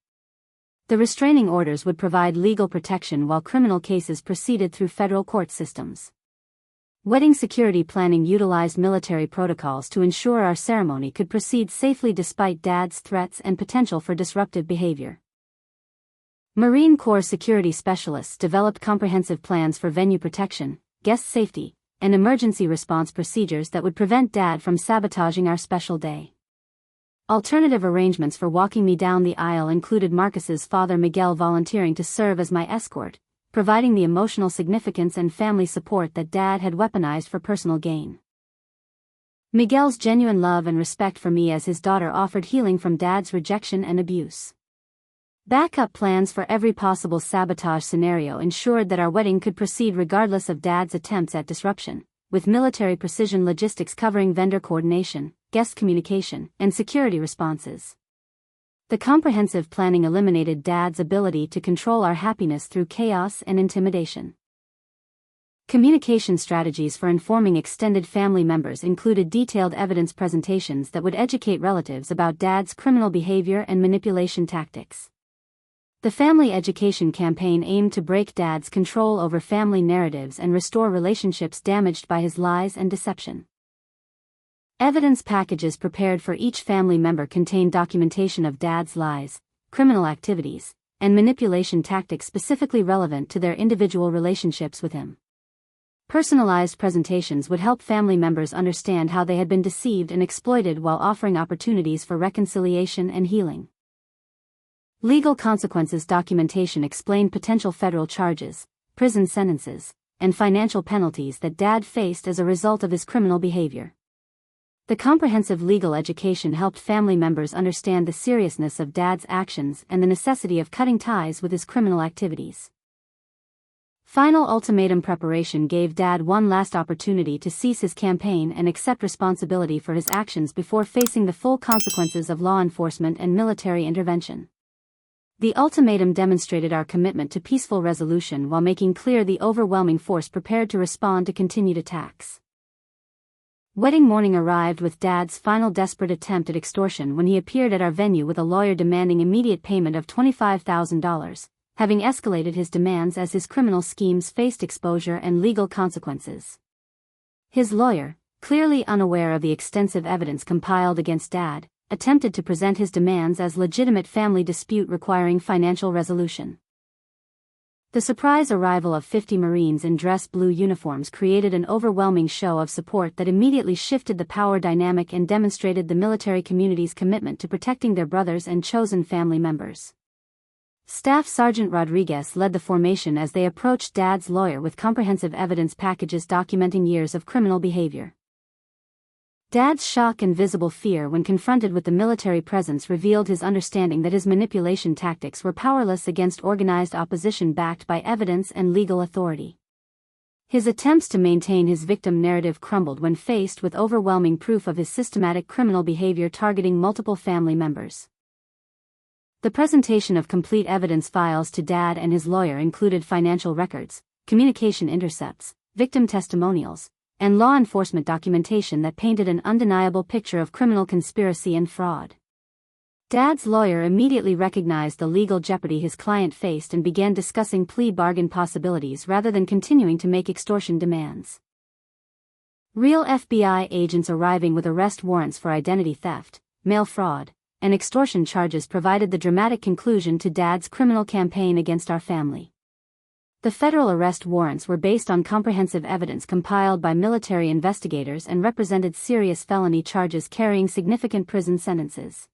The restraining orders would provide legal protection while criminal cases proceeded through federal court systems. Wedding security planning utilized military protocols to ensure our ceremony could proceed safely despite Dad's threats and potential for disruptive behavior. Marine Corps security specialists developed comprehensive plans for venue protection, guest safety, and emergency response procedures that would prevent Dad from sabotaging our special day. Alternative arrangements for walking me down the aisle included Marcus's father Miguel volunteering to serve as my escort, providing the emotional significance and family support that Dad had weaponized for personal gain. Miguel's genuine love and respect for me as his daughter offered healing from Dad's rejection and abuse. Backup plans for every possible sabotage scenario ensured that our wedding could proceed regardless of Dad's attempts at disruption, with military precision logistics covering vendor coordination, guest communication, and security responses. The comprehensive planning eliminated Dad's ability to control our happiness through chaos and intimidation. Communication strategies for informing extended family members included detailed evidence presentations that would educate relatives about Dad's criminal behavior and manipulation tactics. The family education campaign aimed to break Dad's control over family narratives and restore relationships damaged by his lies and deception. Evidence packages prepared for each family member contained documentation of Dad's lies, criminal activities, and manipulation tactics specifically relevant to their individual relationships with him. Personalized presentations would help family members understand how they had been deceived and exploited while offering opportunities for reconciliation and healing. Legal consequences documentation explained potential federal charges, prison sentences, and financial penalties that Dad faced as a result of his criminal behavior. The comprehensive legal education helped family members understand the seriousness of Dad's actions and the necessity of cutting ties with his criminal activities. Final ultimatum preparation gave Dad one last opportunity to cease his campaign and accept responsibility for his actions before facing the full consequences of law enforcement and military intervention. The ultimatum demonstrated our commitment to peaceful resolution while making clear the overwhelming force prepared to respond to continued attacks. Wedding morning arrived with Dad's final desperate attempt at extortion when he appeared at our venue with a lawyer demanding immediate payment of $25,000, having escalated his demands as his criminal schemes faced exposure and legal consequences. His lawyer, clearly unaware of the extensive evidence compiled against Dad, attempted to present his demands as legitimate family dispute requiring financial resolution. The surprise arrival of 50 Marines in dress blue uniforms created an overwhelming show of support that immediately shifted the power dynamic and demonstrated the military community's commitment to protecting their brothers and chosen family members. Staff Sergeant Rodriguez led the formation as they approached Dad's lawyer with comprehensive evidence packages documenting years of criminal behavior. Dad's shock and visible fear when confronted with the military presence revealed his understanding that his manipulation tactics were powerless against organized opposition backed by evidence and legal authority. His attempts to maintain his victim narrative crumbled when faced with overwhelming proof of his systematic criminal behavior targeting multiple family members. The presentation of complete evidence files to Dad and his lawyer included financial records, communication intercepts, victim testimonials, and law enforcement documentation that painted an undeniable picture of criminal conspiracy and fraud. Dad's lawyer immediately recognized the legal jeopardy his client faced and began discussing plea bargain possibilities rather than continuing to make extortion demands. Real FBI agents arriving with arrest warrants for identity theft, mail fraud, and extortion charges provided the dramatic conclusion to Dad's criminal campaign against our family. The federal arrest warrants were based on comprehensive evidence compiled by military investigators and represented serious felony charges carrying significant prison sentences.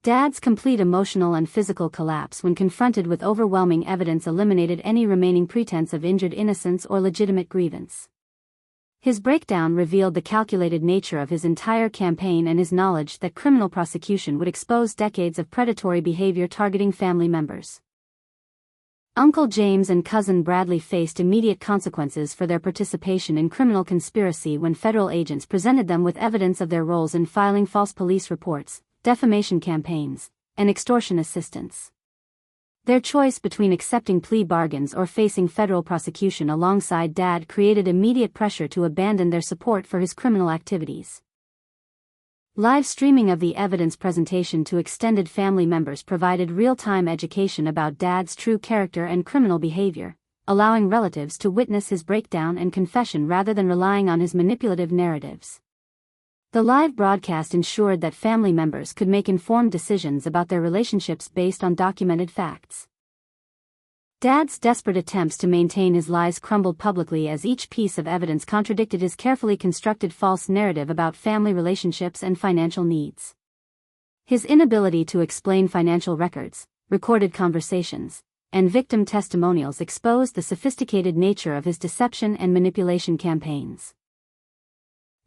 Dad's complete emotional and physical collapse when confronted with overwhelming evidence eliminated any remaining pretense of injured innocence or legitimate grievance. His breakdown revealed the calculated nature of his entire campaign and his knowledge that criminal prosecution would expose decades of predatory behavior targeting family members. Uncle James and cousin Bradley faced immediate consequences for their participation in criminal conspiracy when federal agents presented them with evidence of their roles in filing false police reports, defamation campaigns, and extortion assistance. Their choice between accepting plea bargains or facing federal prosecution alongside Dad created immediate pressure to abandon their support for his criminal activities. Live streaming of the evidence presentation to extended family members provided real-time education about Dad's true character and criminal behavior, allowing relatives to witness his breakdown and confession rather than relying on his manipulative narratives. The live broadcast ensured that family members could make informed decisions about their relationships based on documented facts. Dad's desperate attempts to maintain his lies crumbled publicly as each piece of evidence contradicted his carefully constructed false narrative about family relationships and financial needs. His inability to explain financial records, recorded conversations, and victim testimonials exposed the sophisticated nature of his deception and manipulation campaigns.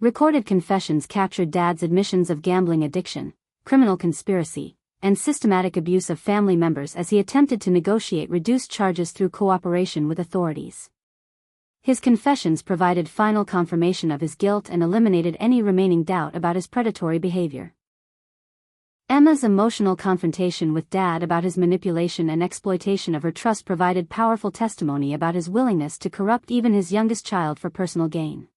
Recorded confessions captured Dad's admissions of gambling addiction, criminal conspiracy, and systematic abuse of family members as he attempted to negotiate reduced charges through cooperation with authorities. His confessions provided final confirmation of his guilt and eliminated any remaining doubt about his predatory behavior. Emma's emotional confrontation with Dad about his manipulation and exploitation of her trust provided powerful testimony about his willingness to corrupt even his youngest child for personal gain.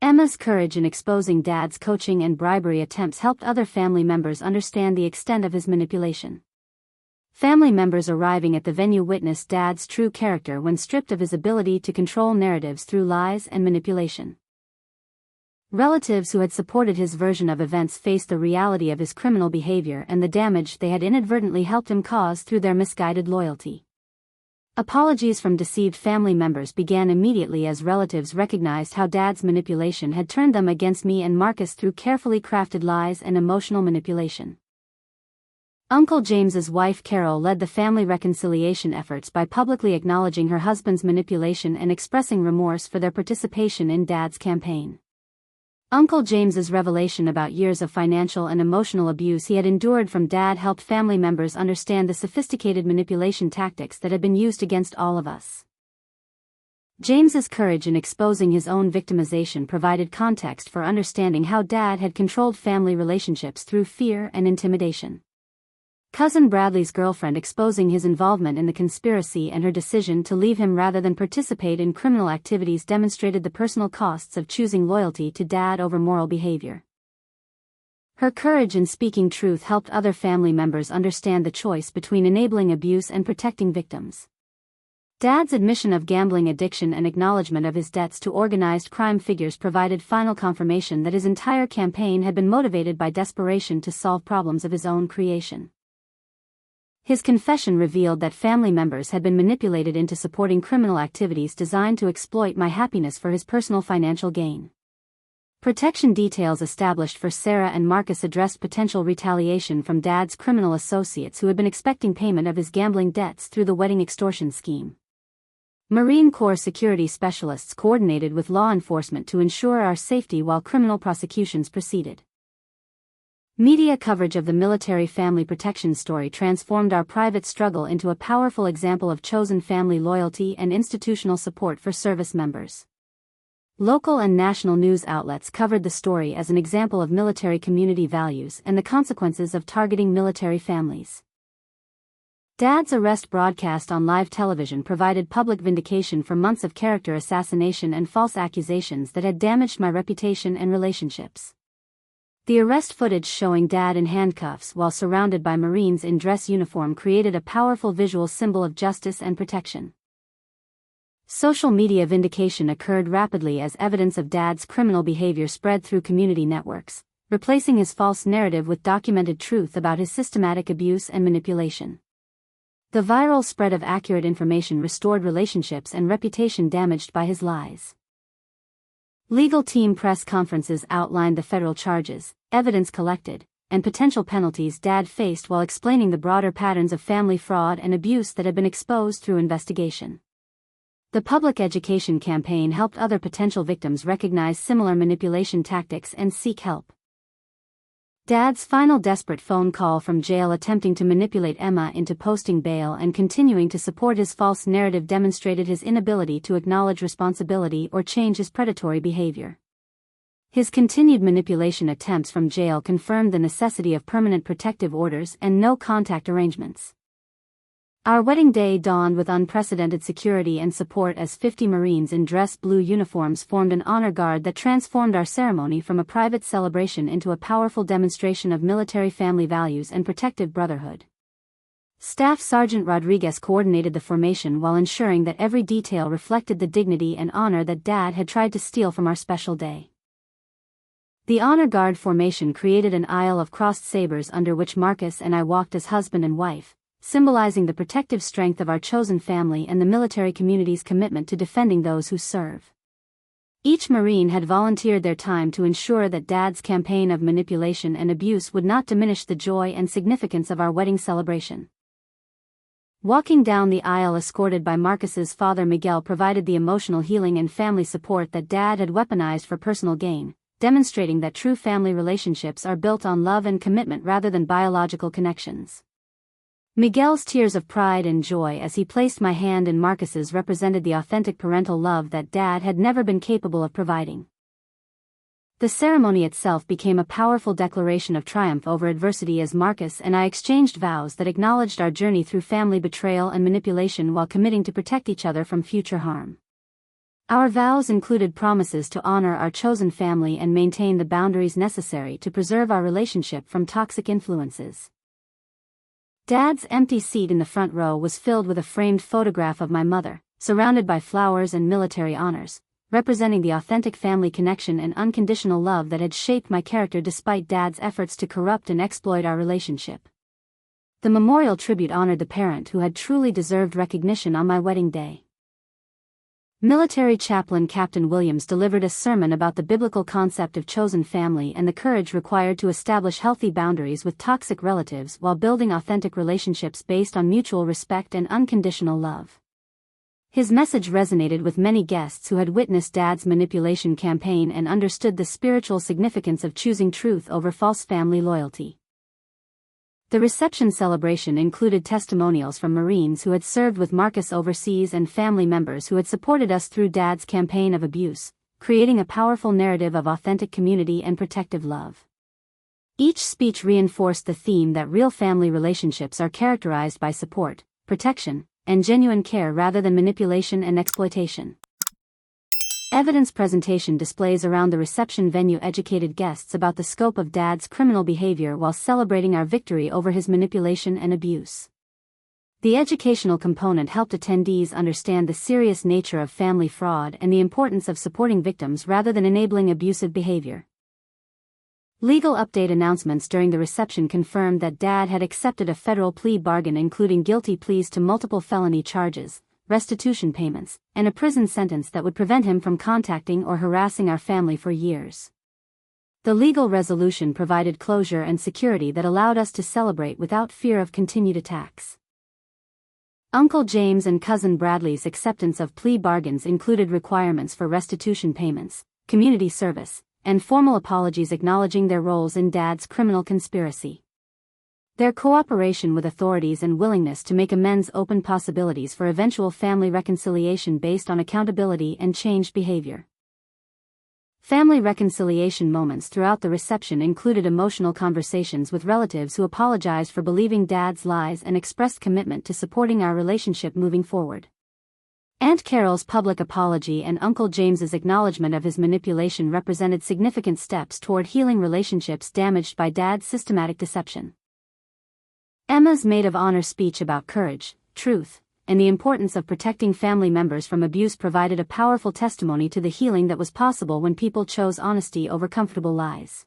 Emma's courage in exposing Dad's coaching and bribery attempts helped other family members understand the extent of his manipulation. Family members arriving at the venue witnessed Dad's true character when stripped of his ability to control narratives through lies and manipulation. Relatives who had supported his version of events faced the reality of his criminal behavior and the damage they had inadvertently helped him cause through their misguided loyalty. Apologies from deceived family members began immediately as relatives recognized how Dad's manipulation had turned them against me and Marcus through carefully crafted lies and emotional manipulation. Uncle James's wife Carol led the family reconciliation efforts by publicly acknowledging her husband's manipulation and expressing remorse for their participation in Dad's campaign. Uncle James's revelation about years of financial and emotional abuse he had endured from Dad helped family members understand the sophisticated manipulation tactics that had been used against all of us. James's courage in exposing his own victimization provided context for understanding how Dad had controlled family relationships through fear and intimidation. Cousin Bradley's girlfriend exposing his involvement in the conspiracy and her decision to leave him rather than participate in criminal activities demonstrated the personal costs of choosing loyalty to Dad over moral behavior. Her courage in speaking truth helped other family members understand the choice between enabling abuse and protecting victims. Dad's admission of gambling addiction and acknowledgement of his debts to organized crime figures provided final confirmation that his entire campaign had been motivated by desperation to solve problems of his own creation. His confession revealed that family members had been manipulated into supporting criminal activities designed to exploit my happiness for his personal financial gain. Protection details established for Sarah and Marcus addressed potential retaliation from Dad's criminal associates who had been expecting payment of his gambling debts through the wedding extortion scheme. Marine Corps security specialists coordinated with law enforcement to ensure our safety while criminal prosecutions proceeded. Media coverage of the military family protection story transformed our private struggle into a powerful example of chosen family loyalty and institutional support for service members. Local and national news outlets covered the story as an example of military community values and the consequences of targeting military families. Dad's arrest broadcast on live television provided public vindication for months of character assassination and false accusations that had damaged my reputation and relationships. The arrest footage showing Dad in handcuffs while surrounded by Marines in dress uniform created a powerful visual symbol of justice and protection. Social media vindication occurred rapidly as evidence of Dad's criminal behavior spread through community networks, replacing his false narrative with documented truth about his systematic abuse and manipulation. The viral spread of accurate information restored relationships and reputation damaged by his lies. Legal team press conferences outlined the federal charges, evidence collected, and potential penalties Dad faced while explaining the broader patterns of family fraud and abuse that had been exposed through investigation. The public education campaign helped other potential victims recognize similar manipulation tactics and seek help. Dad's final desperate phone call from jail attempting to manipulate Emma into posting bail and continuing to support his false narrative demonstrated his inability to acknowledge responsibility or change his predatory behavior. His continued manipulation attempts from jail confirmed the necessity of permanent protective orders and no-contact arrangements. Our wedding day dawned with unprecedented security and support as 50 Marines in dress blue uniforms formed an honor guard that transformed our ceremony from a private celebration into a powerful demonstration of military family values and protective brotherhood. Staff Sergeant Rodriguez coordinated the formation while ensuring that every detail reflected the dignity and honor that Dad had tried to steal from our special day. The honor guard formation created an aisle of crossed sabers under which Marcus and I walked as husband and wife, symbolizing the protective strength of our chosen family and the military community's commitment to defending those who serve. Each Marine had volunteered their time to ensure that Dad's campaign of manipulation and abuse would not diminish the joy and significance of our wedding celebration. Walking down the aisle escorted by Marcus's father Miguel provided the emotional healing and family support that Dad had weaponized for personal gain, demonstrating that true family relationships are built on love and commitment rather than biological connections. Miguel's tears of pride and joy as he placed my hand in Marcus's represented the authentic parental love that Dad had never been capable of providing. The ceremony itself became a powerful declaration of triumph over adversity as Marcus and I exchanged vows that acknowledged our journey through family betrayal and manipulation while committing to protect each other from future harm. Our vows included promises to honor our chosen family and maintain the boundaries necessary to preserve our relationship from toxic influences. Dad's empty seat in the front row was filled with a framed photograph of my mother, surrounded by flowers and military honors, representing the authentic family connection and unconditional love that had shaped my character despite Dad's efforts to corrupt and exploit our relationship. The memorial tribute honored the parent who had truly deserved recognition on my wedding day. Military chaplain Captain Williams delivered a sermon about the biblical concept of chosen family and the courage required to establish healthy boundaries with toxic relatives while building authentic relationships based on mutual respect and unconditional love. His message resonated with many guests who had witnessed Dad's manipulation campaign and understood the spiritual significance of choosing truth over false family loyalty. The reception celebration included testimonials from Marines who had served with Marcus overseas and family members who had supported us through Dad's campaign of abuse, creating a powerful narrative of authentic community and protective love. Each speech reinforced the theme that real family relationships are characterized by support, protection, and genuine care rather than manipulation and exploitation. Evidence presentation displays around the reception venue educated guests about the scope of Dad's criminal behavior while celebrating our victory over his manipulation and abuse. The educational component helped attendees understand the serious nature of family fraud and the importance of supporting victims rather than enabling abusive behavior. Legal update announcements during the reception confirmed that Dad had accepted a federal plea bargain including guilty pleas to multiple felony charges, restitution payments, and a prison sentence that would prevent him from contacting or harassing our family for years. The legal resolution provided closure and security that allowed us to celebrate without fear of continued attacks. Uncle James and Cousin Bradley's acceptance of plea bargains included requirements for restitution payments, community service, and formal apologies acknowledging their roles in Dad's criminal conspiracy. Their cooperation with authorities and willingness to make amends opened possibilities for eventual family reconciliation based on accountability and changed behavior. Family reconciliation moments throughout the reception included emotional conversations with relatives who apologized for believing Dad's lies and expressed commitment to supporting our relationship moving forward. Aunt Carol's public apology and Uncle James's acknowledgement of his manipulation represented significant steps toward healing relationships damaged by Dad's systematic deception. Emma's maid of honor speech about courage, truth, and the importance of protecting family members from abuse provided a powerful testimony to the healing that was possible when people chose honesty over comfortable lies.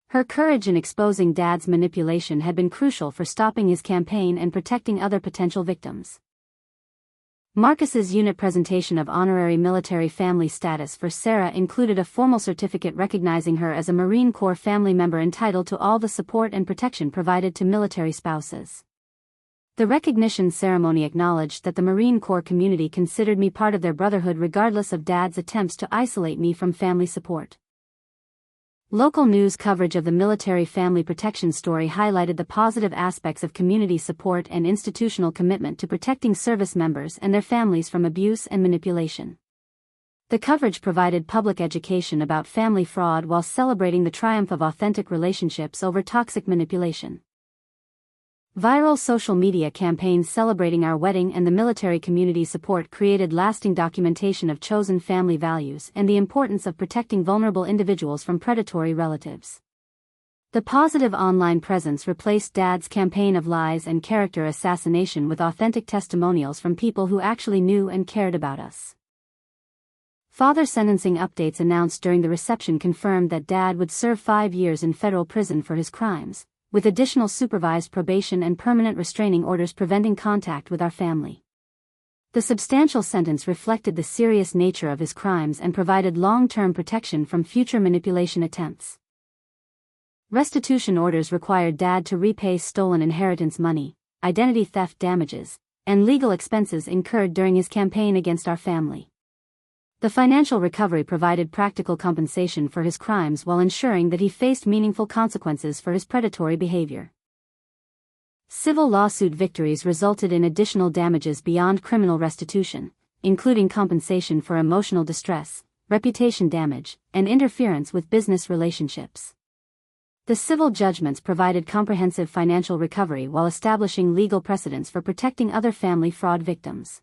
Her courage in exposing Dad's manipulation had been crucial for stopping his campaign and protecting other potential victims. Marcus's unit presentation of honorary military family status for Sarah included a formal certificate recognizing her as a Marine Corps family member entitled to all the support and protection provided to military spouses. The recognition ceremony acknowledged that the Marine Corps community considered me part of their brotherhood regardless of Dad's attempts to isolate me from family support. Local news coverage of the military family protection story highlighted the positive aspects of community support and institutional commitment to protecting service members and their families from abuse and manipulation. The coverage provided public education about family fraud while celebrating the triumph of authentic relationships over toxic manipulation. Viral social media campaigns celebrating our wedding and the military community support created lasting documentation of chosen family values and the importance of protecting vulnerable individuals from predatory relatives. The positive online presence replaced Dad's campaign of lies and character assassination with authentic testimonials from people who actually knew and cared about us. Father sentencing updates announced during the reception confirmed that Dad would serve 5 years in federal prison for his crimes, with additional supervised probation and permanent restraining orders preventing contact with our family. The substantial sentence reflected the serious nature of his crimes and provided long-term protection from future manipulation attempts. Restitution orders required Dad to repay stolen inheritance money, identity theft damages, and legal expenses incurred during his campaign against our family. The financial recovery provided practical compensation for his crimes while ensuring that he faced meaningful consequences for his predatory behavior. Civil lawsuit victories resulted in additional damages beyond criminal restitution, including compensation for emotional distress, reputation damage, and interference with business relationships. The civil judgments provided comprehensive financial recovery while establishing legal precedents for protecting other family fraud victims.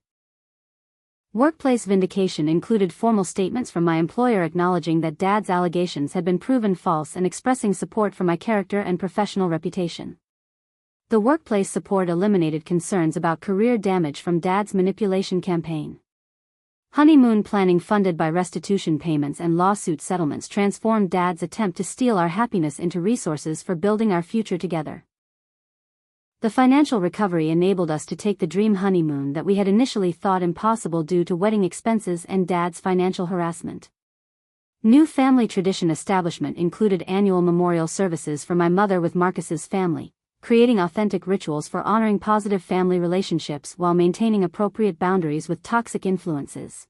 Workplace vindication included formal statements from my employer acknowledging that Dad's allegations had been proven false and expressing support for my character and professional reputation. The workplace support eliminated concerns about career damage from Dad's manipulation campaign. Honeymoon planning funded by restitution payments and lawsuit settlements transformed Dad's attempt to steal our happiness into resources for building our future together. The financial recovery enabled us to take the dream honeymoon that we had initially thought impossible due to wedding expenses and Dad's financial harassment. New family tradition establishment included annual memorial services for my mother with Marcus's family, creating authentic rituals for honoring positive family relationships while maintaining appropriate boundaries with toxic influences.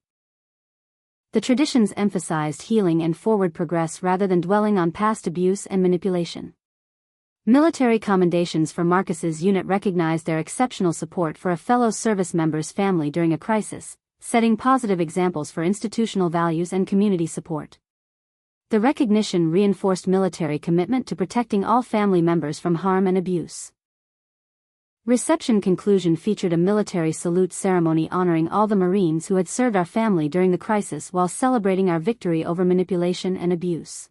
The traditions emphasized healing and forward progress rather than dwelling on past abuse and manipulation. Military commendations for Marcus's unit recognized their exceptional support for a fellow service member's family during a crisis, setting positive examples for institutional values and community support. The recognition reinforced military commitment to protecting all family members from harm and abuse. Reception conclusion featured a military salute ceremony honoring all the Marines who had served our family during the crisis while celebrating our victory over manipulation and abuse.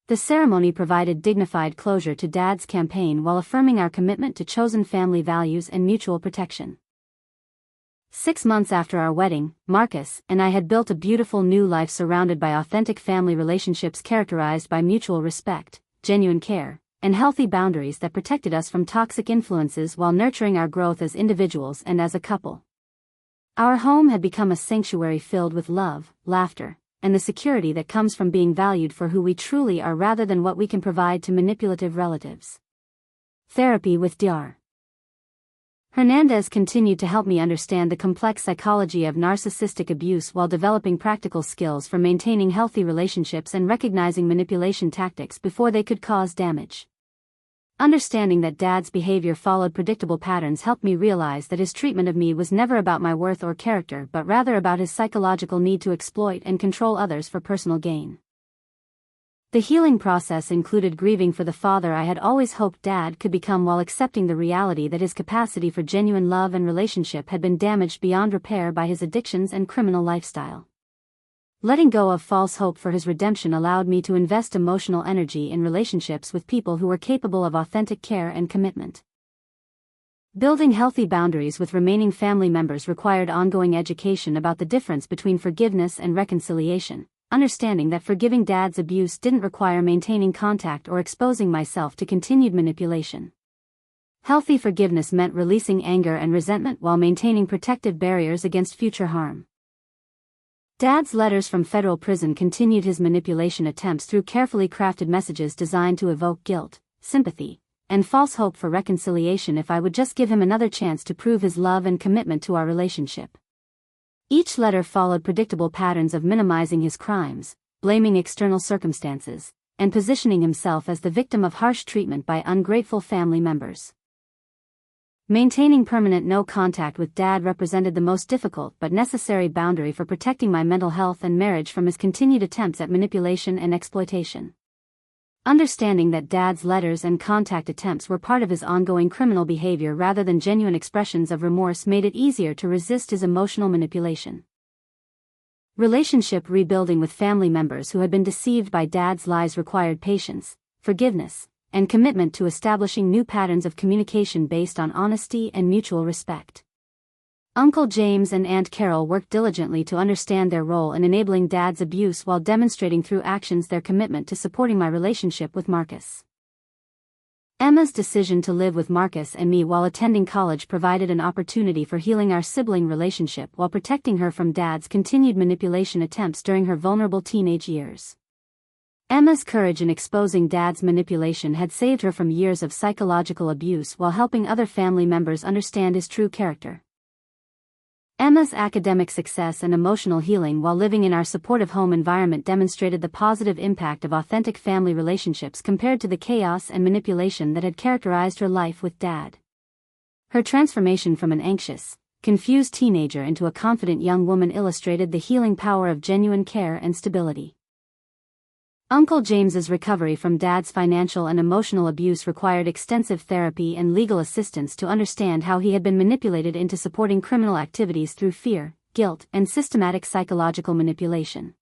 The ceremony provided dignified closure to Dad's campaign while affirming our commitment to chosen family values and mutual protection. 6 months after our wedding, Marcus and I had built a beautiful new life surrounded by authentic family relationships characterized by mutual respect, genuine care, and healthy boundaries that protected us from toxic influences while nurturing our growth as individuals and as a couple. Our home had become a sanctuary filled with love, laughter, and the security that comes from being valued for who we truly are rather than what we can provide to manipulative relatives. Therapy with Dr. Hernandez continued to help me understand the complex psychology of narcissistic abuse while developing practical skills for maintaining healthy relationships and recognizing manipulation tactics before they could cause damage. Understanding that Dad's behavior followed predictable patterns helped me realize that his treatment of me was never about my worth or character but rather about his psychological need to exploit and control others for personal gain. The healing process included grieving for the father I had always hoped Dad could become while accepting the reality that his capacity for genuine love and relationship had been damaged beyond repair by his addictions and criminal lifestyle. Letting go of false hope for his redemption allowed me to invest emotional energy in relationships with people who were capable of authentic care and commitment. Building healthy boundaries with remaining family members required ongoing education about the difference between forgiveness and reconciliation, understanding that forgiving Dad's abuse didn't require maintaining contact or exposing myself to continued manipulation. Healthy forgiveness meant releasing anger and resentment while maintaining protective barriers against future harm. Dad's letters from federal prison continued his manipulation attempts through carefully crafted messages designed to evoke guilt, sympathy, and false hope for reconciliation if I would just give him another chance to prove his love and commitment to our relationship. Each letter followed predictable patterns of minimizing his crimes, blaming external circumstances, and positioning himself as the victim of harsh treatment by ungrateful family members. Maintaining permanent no contact with Dad represented the most difficult but necessary boundary for protecting my mental health and marriage from his continued attempts at manipulation and exploitation. Understanding that Dad's letters and contact attempts were part of his ongoing criminal behavior rather than genuine expressions of remorse made it easier to resist his emotional manipulation. Relationship rebuilding with family members who had been deceived by Dad's lies required patience, forgiveness, and commitment to establishing new patterns of communication based on honesty and mutual respect. Uncle James and Aunt Carol worked diligently to understand their role in enabling Dad's abuse while demonstrating through actions their commitment to supporting my relationship with Marcus. Emma's decision to live with Marcus and me while attending college provided an opportunity for healing our sibling relationship while protecting her from Dad's continued manipulation attempts during her vulnerable teenage years. Emma's courage in exposing Dad's manipulation had saved her from years of psychological abuse while helping other family members understand his true character. Emma's academic success and emotional healing while living in our supportive home environment demonstrated the positive impact of authentic family relationships compared to the chaos and manipulation that had characterized her life with Dad. Her transformation from an anxious, confused teenager into a confident young woman illustrated the healing power of genuine care and stability. Uncle James's recovery from Dad's financial and emotional abuse required extensive therapy and legal assistance to understand how he had been manipulated into supporting criminal activities through fear, guilt, and systematic psychological manipulation.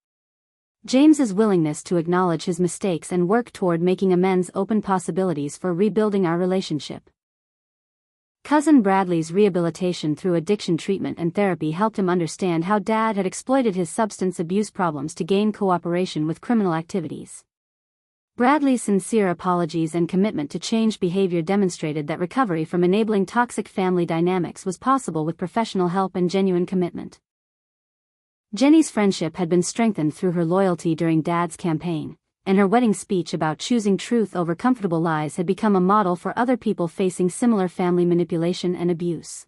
James's willingness to acknowledge his mistakes and work toward making amends opened possibilities for rebuilding our relationship. Cousin Bradley's rehabilitation through addiction treatment and therapy helped him understand how Dad had exploited his substance abuse problems to gain cooperation with criminal activities. Bradley's sincere apologies and commitment to change behavior demonstrated that recovery from enabling toxic family dynamics was possible with professional help and genuine commitment. Jenny's friendship had been strengthened through her loyalty during Dad's campaign, and her wedding speech about choosing truth over comfortable lies had become a model for other people facing similar family manipulation and abuse.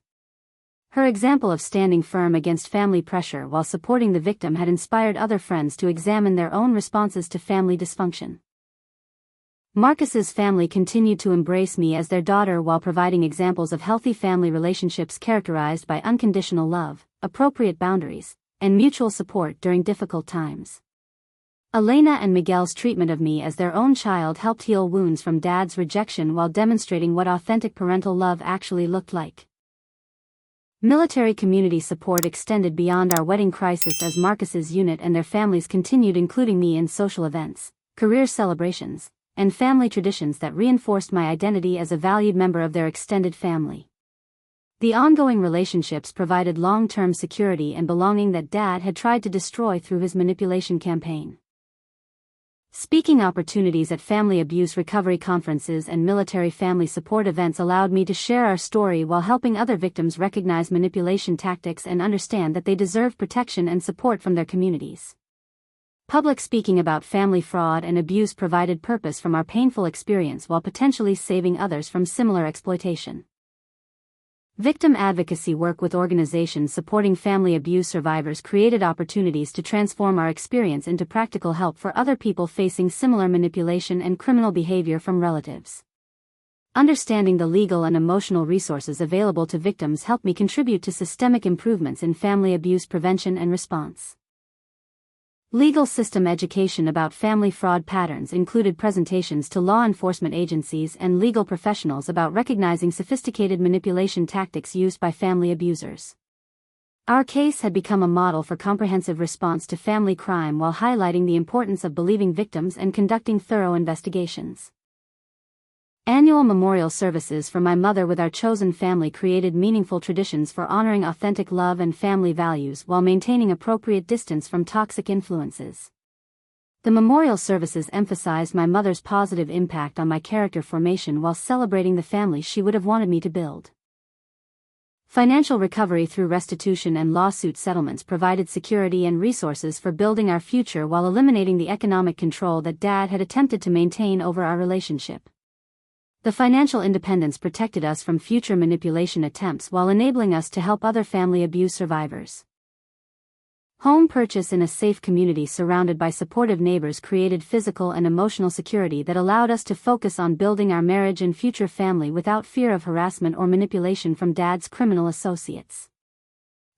Her example of standing firm against family pressure while supporting the victim had inspired other friends to examine their own responses to family dysfunction. Marcus's family continued to embrace me as their daughter while providing examples of healthy family relationships characterized by unconditional love, appropriate boundaries, and mutual support during difficult times. Elena and Miguel's treatment of me as their own child helped heal wounds from Dad's rejection while demonstrating what authentic parental love actually looked like. Military community support extended beyond our wedding crisis as Marcus's unit and their families continued including me in social events, career celebrations, and family traditions that reinforced my identity as a valued member of their extended family. The ongoing relationships provided long-term security and belonging that Dad had tried to destroy through his manipulation campaign. Speaking opportunities at family abuse recovery conferences and military family support events allowed me to share our story while helping other victims recognize manipulation tactics and understand that they deserve protection and support from their communities. Public speaking about family fraud and abuse provided purpose from our painful experience while potentially saving others from similar exploitation. Victim advocacy work with organizations supporting family abuse survivors created opportunities to transform our experience into practical help for other people facing similar manipulation and criminal behavior from relatives. Understanding the legal and emotional resources available to victims helped me contribute to systemic improvements in family abuse prevention and response. Legal system education about family fraud patterns included presentations to law enforcement agencies and legal professionals about recognizing sophisticated manipulation tactics used by family abusers. Our case had become a model for comprehensive response to family crime while highlighting the importance of believing victims and conducting thorough investigations. Annual memorial services for my mother with our chosen family created meaningful traditions for honoring authentic love and family values while maintaining appropriate distance from toxic influences. The memorial services emphasized my mother's positive impact on my character formation while celebrating the family she would have wanted me to build. Financial recovery through restitution and lawsuit settlements provided security and resources for building our future while eliminating the economic control that Dad had attempted to maintain over our relationship. The financial independence protected us from future manipulation attempts while enabling us to help other family abuse survivors. Home purchase in a safe community surrounded by supportive neighbors created physical and emotional security that allowed us to focus on building our marriage and future family without fear of harassment or manipulation from Dad's criminal associates.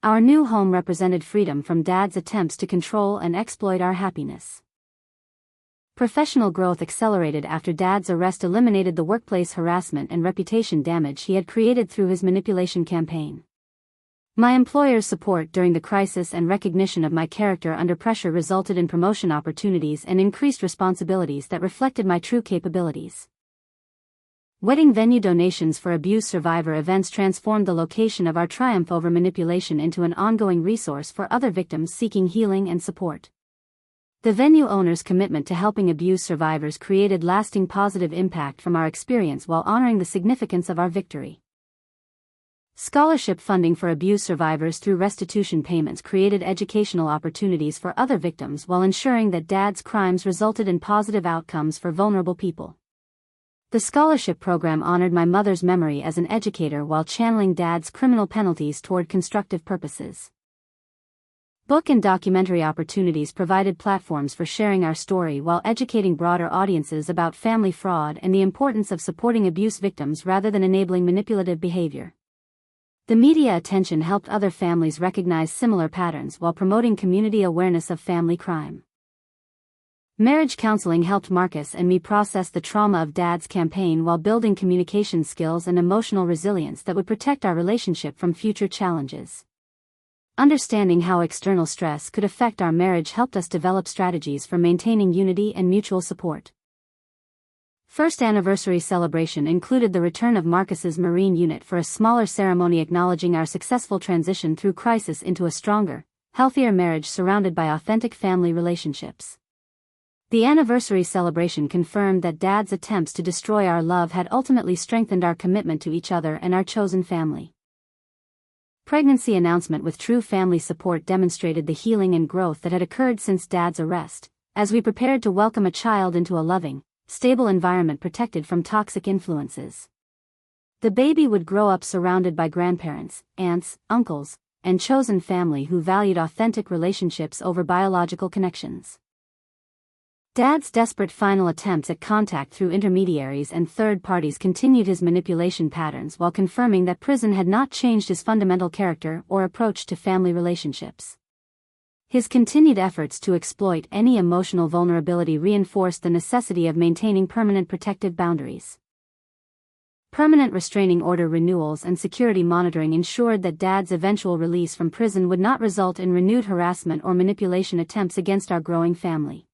Our new home represented freedom from Dad's attempts to control and exploit our happiness. Professional growth accelerated after Dad's arrest eliminated the workplace harassment and reputation damage he had created through his manipulation campaign. My employer's support during the crisis and recognition of my character under pressure resulted in promotion opportunities and increased responsibilities that reflected my true capabilities. Wedding venue donations for abuse survivor events transformed the location of our triumph over manipulation into an ongoing resource for other victims seeking healing and support. The venue owner's commitment to helping abuse survivors created lasting positive impact from our experience while honoring the significance of our victory. Scholarship funding for abuse survivors through restitution payments created educational opportunities for other victims while ensuring that Dad's crimes resulted in positive outcomes for vulnerable people. The scholarship program honored my mother's memory as an educator while channeling Dad's criminal penalties toward constructive purposes. Book and documentary opportunities provided platforms for sharing our story while educating broader audiences about family fraud and the importance of supporting abuse victims rather than enabling manipulative behavior. The media attention helped other families recognize similar patterns while promoting community awareness of family crime. Marriage counseling helped Marcus and me process the trauma of Dad's campaign while building communication skills and emotional resilience that would protect our relationship from future challenges. Understanding how external stress could affect our marriage helped us develop strategies for maintaining unity and mutual support. First anniversary celebration included the return of Marcus's Marine unit for a smaller ceremony acknowledging our successful transition through crisis into a stronger, healthier marriage surrounded by authentic family relationships. The anniversary celebration confirmed that Dad's attempts to destroy our love had ultimately strengthened our commitment to each other and our chosen family. Pregnancy announcement with true family support demonstrated the healing and growth that had occurred since Dad's arrest, as we prepared to welcome a child into a loving, stable environment protected from toxic influences. The baby would grow up surrounded by grandparents, aunts, uncles, and chosen family who valued authentic relationships over biological connections. Dad's desperate final attempts at contact through intermediaries and third parties continued his manipulation patterns while confirming that prison had not changed his fundamental character or approach to family relationships. His continued efforts to exploit any emotional vulnerability reinforced the necessity of maintaining permanent protective boundaries. Permanent restraining order renewals and security monitoring ensured that Dad's eventual release from prison would not result in renewed harassment or manipulation attempts against our growing family.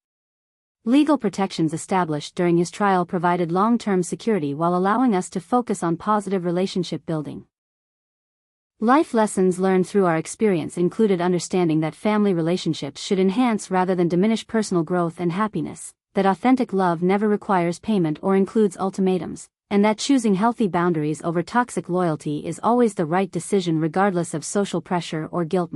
Legal protections established during his trial provided long-term security while allowing us to focus on positive relationship building. Life lessons learned through our experience included understanding that family relationships should enhance rather than diminish personal growth and happiness, that authentic love never requires payment or includes ultimatums, and that choosing healthy boundaries over toxic loyalty is always the right decision regardless of social pressure or guilt.